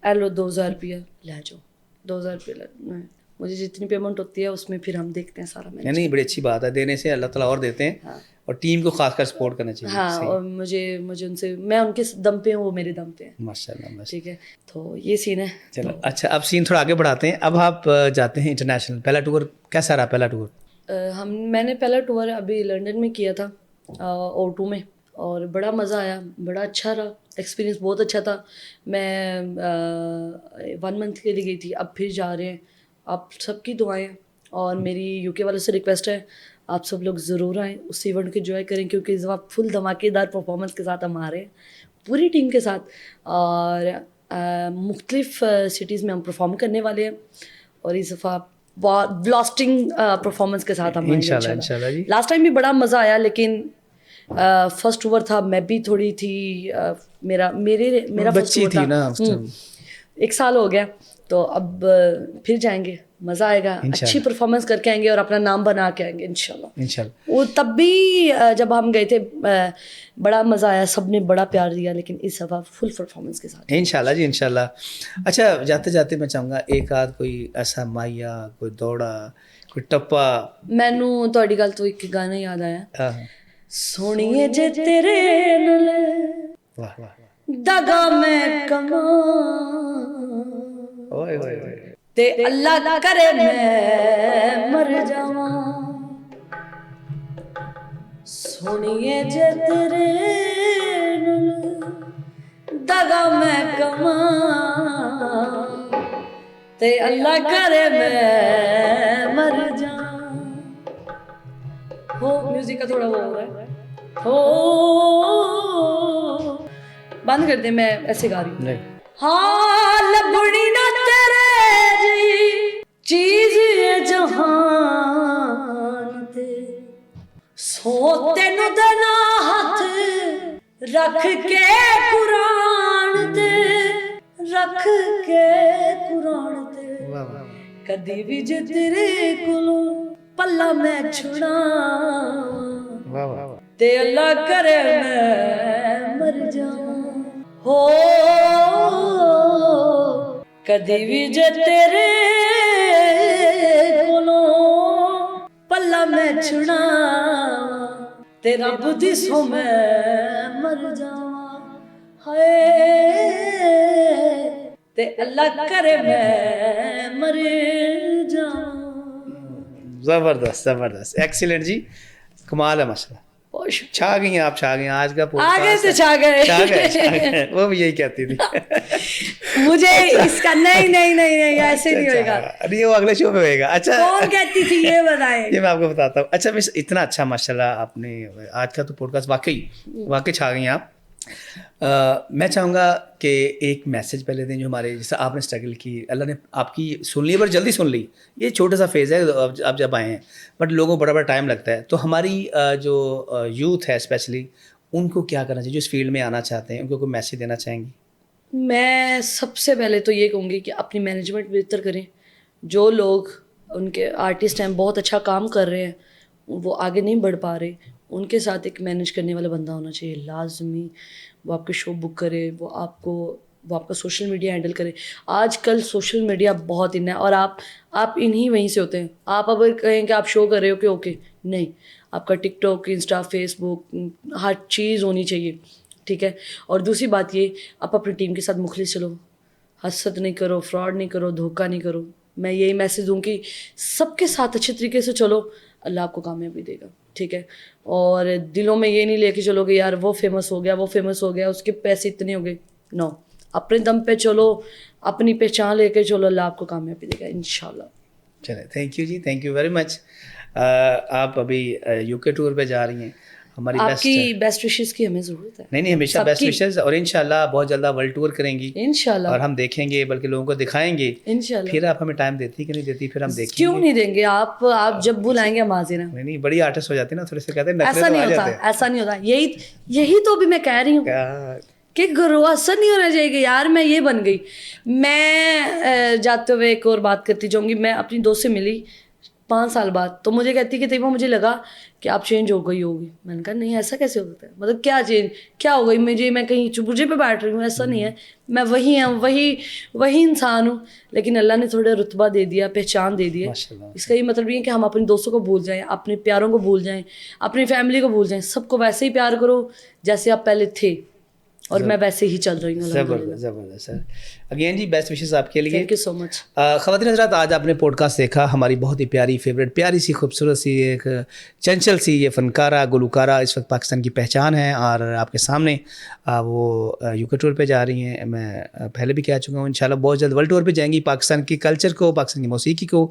اے لو 2000 روپیہ لے جاؤ, 2000 روپیہ لے. مجھے جتنی پیمنٹ ہوتی ہے اس میں پھر ہم دیکھتے ہیں سارا. نہیں, بڑی اچھی بات ہے, دینے سے اللہ تعالیٰ اور دیتے ہیں, اور ٹیم کو خاص کر سپورٹ کرنا چاہیے. ہاں, اور مجھے ان سے, میں ان کے دم پہ ہوں, وہ میرے دم پہ ہیں. ماشاء اللہ. ٹھیک ہے, تو یہ سین ہے. چلو اچھا, اب سین تھوڑا آگے بڑھاتے ہیں. اب آپ جاتے ہیں انٹرنیشنل, پہلا ٹور کیسا رہا؟ پہلا ٹور میں نے پہلا ٹور ابھی لنڈن میں کیا تھا, O2 میں, اور بڑا مزہ آیا, بڑا اچھا رہا ایکسپیرینس, بہت اچھا تھا. میں 1 منتھ کے لیے گئی تھی, اب پھر جا رہے ہیں. آپ سب کی دعائیں, اور میری UK والوں سے ریکویسٹ ہے آپ سب لوگ ضرور آئیں, اس ایونٹ کو انجوائے کریں, کیونکہ اس دفعہ فل دھماکے دار پرفارمنس کے ساتھ ہم آ رہے ہیں پوری ٹیم کے ساتھ, اور مختلف سٹیز میں ہم پرفارم کرنے والے ہیں. اور اس دفعہ بلاسٹنگ پرفارمنس کے ساتھ ہم انشاءاللہ. لاسٹ ٹائم بھی بڑا مزہ آیا, لیکن فرسٹ اوور تھا, میں بھی تھوڑی تھی, میرا فرسٹ اوور تھا, 1 साल हो गया, तो अब फिर जाएंगे, मज़ा आएगा, अच्छी परफॉर्मेंस करके आएंगे और अपना नाम बना के आएंगे इंशाल्लाह। वो तब भी जब हम गए थे बड़ा मज़ा आया, सबने बड़ा प्यार दिया, लेकिन इस दफ़ा फुल परफॉर्मेंस के साथ इंशाल्लाह जी इंशाल्लाह। अच्छा, जाते जाते मैं चाहूँगा एक आध कोई ऐसा माया, कोई दौड़ा, कोई टप्पा। मैनू तुहाडी गल तो एक गाना याद आया, हाँ, सोनिए जे तेरे नाल वाह वाह, दगा मैं कमां, ओए ओए ओए, ते अल्लाह करे मैं मर जावां, सोनिए जे तेरे नाल दगा मैं कमां, ते अल्लाह करे मैं मर जावां। हो म्यूजिक का थोड़ा वो हो रहा है, हो बंद कर दे, मैं ऐसे गा रही हूँ। नहीं हाँ लबड़ी ना तेरे जी चीज ये जहान ते, सो तेनू देना हाथ रख के कुरान ते, रख के कुरान ते, वाह वाह, कदी भी जे तेरे कोलों पल्ला मैं छुड़ा, वाह वाह, ते अल्लाह करे मैं मर जावां। हो कदी भी जे तेरे कोलों पल्ला मैं छुड़ा, ते रब दी सौ मैं मर जावां, हाय ते अल्लाह करे मैं मर जावां। ज़बरदस्त ज़बरदस्त, एक्सीलेंट जी, कमाल है माशाल्लाह। छा गई हैं आप, छा गई हैं आज का आ गए तो छा गए। वो भी यही कहती थी। मुझे इसका नहीं नहीं नहीं नहीं ऐसे नहीं होएगा, अरे वो अगले शो में होएगा। अच्छा कौन कहती थी ये बताएं। ये मैं आपको बताता हूँ। अच्छा मिस, इतना अच्छा माशाल्लाह आपने आज का तो पॉडकास्ट वाकई छा गई हैं आप। मैं चाहूँगा कि एक मैसेज पहले दें जो हमारे, जैसे आपने स्ट्रगल की, अल्लाह ने आपकी सुन ली, पर जल्दी सुन ली, ये छोटा सा फेज़ है अब जब आए हैं, बट लोगों को बड़ा बड़ा टाइम लगता है। तो हमारी जो यूथ है स्पेशली, उनको क्या करना चाहिए जो इस फील्ड में आना चाहते हैं, उनको कोई मैसेज देना चाहेंगी? मैं सबसे पहले तो ये कहूँगी कि अपनी मैनेजमेंट बेहतर करें। जो लोग उनके आर्टिस्ट हैं, बहुत अच्छा काम कर रहे हैं, वो आगे नहीं बढ़ पा रहे, उनके साथ एक मैनेज करने वाला बंदा होना चाहिए लाजमी। वो आपके शो बुक करे, वो आपका सोशल मीडिया हैंडल करे। आजकल सोशल मीडिया बहुत इन है, और आप इन्हीं वहीं से होते हैं। आप अगर कहें कि आप शो कर रहे हो कि ओके, नहीं, आपका टिकटॉक, इंस्टा, फेसबुक, हर चीज़ होनी चाहिए, ठीक है। और दूसरी बात ये, आप अपनी टीम के साथ मुखलिस चलो, हसद नहीं करो, फ्रॉड नहीं करो, धोखा नहीं करो। मैं यही मैसेज दूँ कि सबके साथ अच्छे तरीके से चलो, अल्लाह आपको कामयाबी देगा, ठीक है। और दिलों में ये नहीं लेके चलो कि यार वो फेमस हो गया, उसके पैसे इतने हो गए। नो, अपने दम पे चलो, अपनी पहचान लेके चलो, अल्लाह आपको कामयाबी देगा इंशाल्लाह। चले, thank you ji, thank you very much. आप अभी यूके टूर पे जा रही हैं, हमारी आपकी बेस्ट विशेस की हमें ज़रूरत है। नहीं हमेशा बेस्ट विशेस, और इंशाल्लाह बहुत जल्द वर्ल्ड टूर करेंगी इंशाल्लाह, और हम देखेंगे, बल्कि लोगों को दिखाएंगे इंशाल्लाह। फिर आप हमें टाइम देती कि नहीं देती, फिर हम देखेंगे। क्यों नहीं देंगे, आप जब बुलाएंगे हम हाजिर हैं। नहीं बड़ी आर्टिस्ट हो जाती है ना, थोड़े से कहते हैं ऐसा नहीं होता, ऐसा नहीं होता। यही तो अभी मैं कह रही हूँ कि गुरु असर नहीं होना चाहिए कि यार मैं ये बन गई। मैं जाते हुए एक और बात करती जाऊँगी। मैं अपनी दोस्त से मिली 5 साल बाद, तो मुझे कहती कि तैयबा मुझे लगा कि आप चेंज हो गई होगी। मैंने कहा नहीं, ऐसा कैसे हो सकता है, मतलब क्या चेंज, क्या हो गई मुझे, मैं कहीं चुपजे पे बैठ रही हूँ, ऐसा नहीं है। मैं वही हूँ, वही इंसान हूँ, लेकिन अल्लाह ने थोड़ा रुतबा दे दिया, पहचान दे दिया। इसका ये मतलब नहीं है कि हम अपने दोस्तों को भूल जाएं, अपने प्यारों को भूल जाएं, अपनी फैमिली को भूल जाएं। सबको वैसे ही प्यार करो जैसे आप पहले थे, और मैं वैसे ही चल रही हूँ। ज़बरदस्त सर, अगेन जी बेस्ट विशेस आपके लिए। Thank you so much. ख़वातीन हज़रात, आज आपने पॉडकास्ट देखा, हमारी बहुत ही प्यारी फेवरेट, प्यारी सी, खूबसूरत सी, एक चंचल सी ये फ़नकारा, गुलकारा इस वक्त पाकिस्तान की पहचान है, और आपके सामने वो यूके टूर पे जा रही हैं। मैं पहले भी कह चुका हूँ, इंशाल्लाह बहुत जल्द वर्ल्ड टूर पे जाएंगी, पाकिस्तान की कल्चर को, पाकिस्तान की मौसीकी को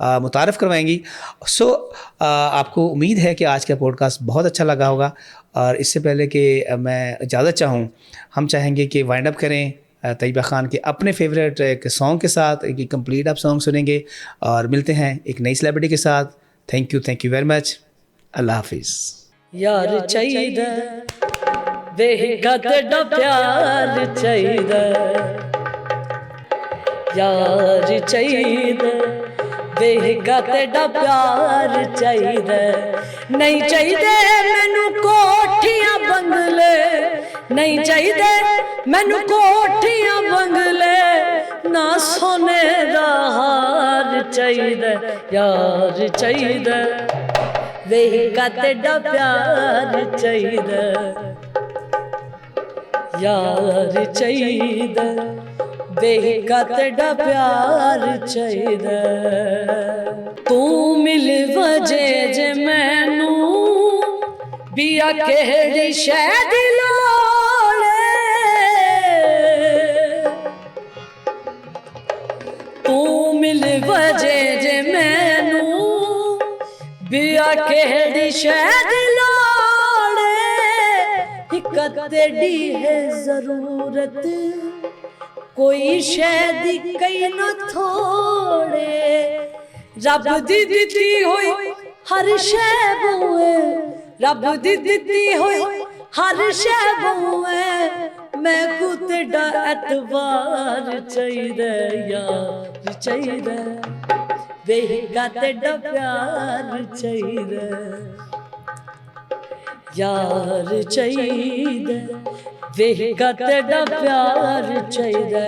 मुतारफ़ करवाएंगी। सो आपको उम्मीद है कि आज का पॉडकास्ट बहुत अच्छा लगा होगा। और इससे पहले कि मैं इजाज़त चाहूँ, हम चाहेंगे कि वाइंड अप करें तैयबा खान के अपने फेवरेट एक सॉन्ग के साथ। एक कंप्लीट आप सॉन्ग सुनेंगे और मिलते हैं एक नई सेलिब्रिटी के साथ। Thank you very much. अल्लाह हाफिज़। यार चाहिदा वेही का तेरा प्यार चाहिदा, ਯਾਰ ਚਾਹੀਦਾ, ਵੇਗਾ ਤੇਰਾ ਪਿਆਰ ਚਾਹੀਦਾ। ਨਹੀਂ ਚਾਹੀਦੇ ਮੈਨੂੰ ਕੋਠੀਆਂ ਬੰਗਲੇ, ਨਹੀਂ ਚਾਹੀਦੇ ਮੈਨੂੰ ਕੋਠੀਆਂ ਬੰਗਲੇ, ਨਾ ਸੋਨੇ ਦਾ ਹਾਰ ਚਾਹੀਦਾ। ਯਾਰ ਚਾਹੀਦਾ, ਵੇਗਾ ਤੇਰਾ ਪਿਆਰ ਚਾਹੀਦਾ। ਯਾਰ ਚਾਹੀਦਾ, ਵੇਗਾ ਤੇਰਾ ਪਿਆਰ ਚਾਹੀਦਾ। ਤੂੰ ਮਿਲ ਵਜੇ ਜੇ ਮੈਨੂੰ, ਬੀਆ ਕਿਹੜੀ ਸ਼ੈ ਦੀ ਲੋੜ ਏ। ਤੂੰ ਮਿਲ ਵਜੇ ਜੇ ਮੈਨੂੰ, ਬੀਆ ਕਿਹੜੀ ਸ਼ੈ ਦੀ ਲੋੜ ਏ। ਇੱਕ ਤੇਰੀ ਹੈ ਜ਼ਰੂਰਤ, ਕੋਈ ਸ਼ੈ ਦੀ ਕਈ ਨਾ ਥੋੜੇ। ਰੱਬ ਦੀ ਦਿੱਤੀ ਹੋਈ ਹਰ ਸ਼ੈ ਬੂਏ, ਰੱਬ ਦੀ ਦਿੱਤੀ ਹੋਈ ਹਰ ਸ਼ੈ ਬੂਏ। ਮੈਂ ਕੋ ਤੇਰਾ ਐਤਵਾਰ ਚਾਹੀਦਾ। ਯਾਰ ਚਾਹੀਦਾ, ਵੇਗਾ ਤੇਰਾ ਪਿਆਰ ਚਾਹੀਦਾ। ਯਾਰ ਚਾਹੀਦਾ, ਵੇਗਾ ਤੇਰਾ ਪਿਆਰ ਚਾਹੀਦਾ।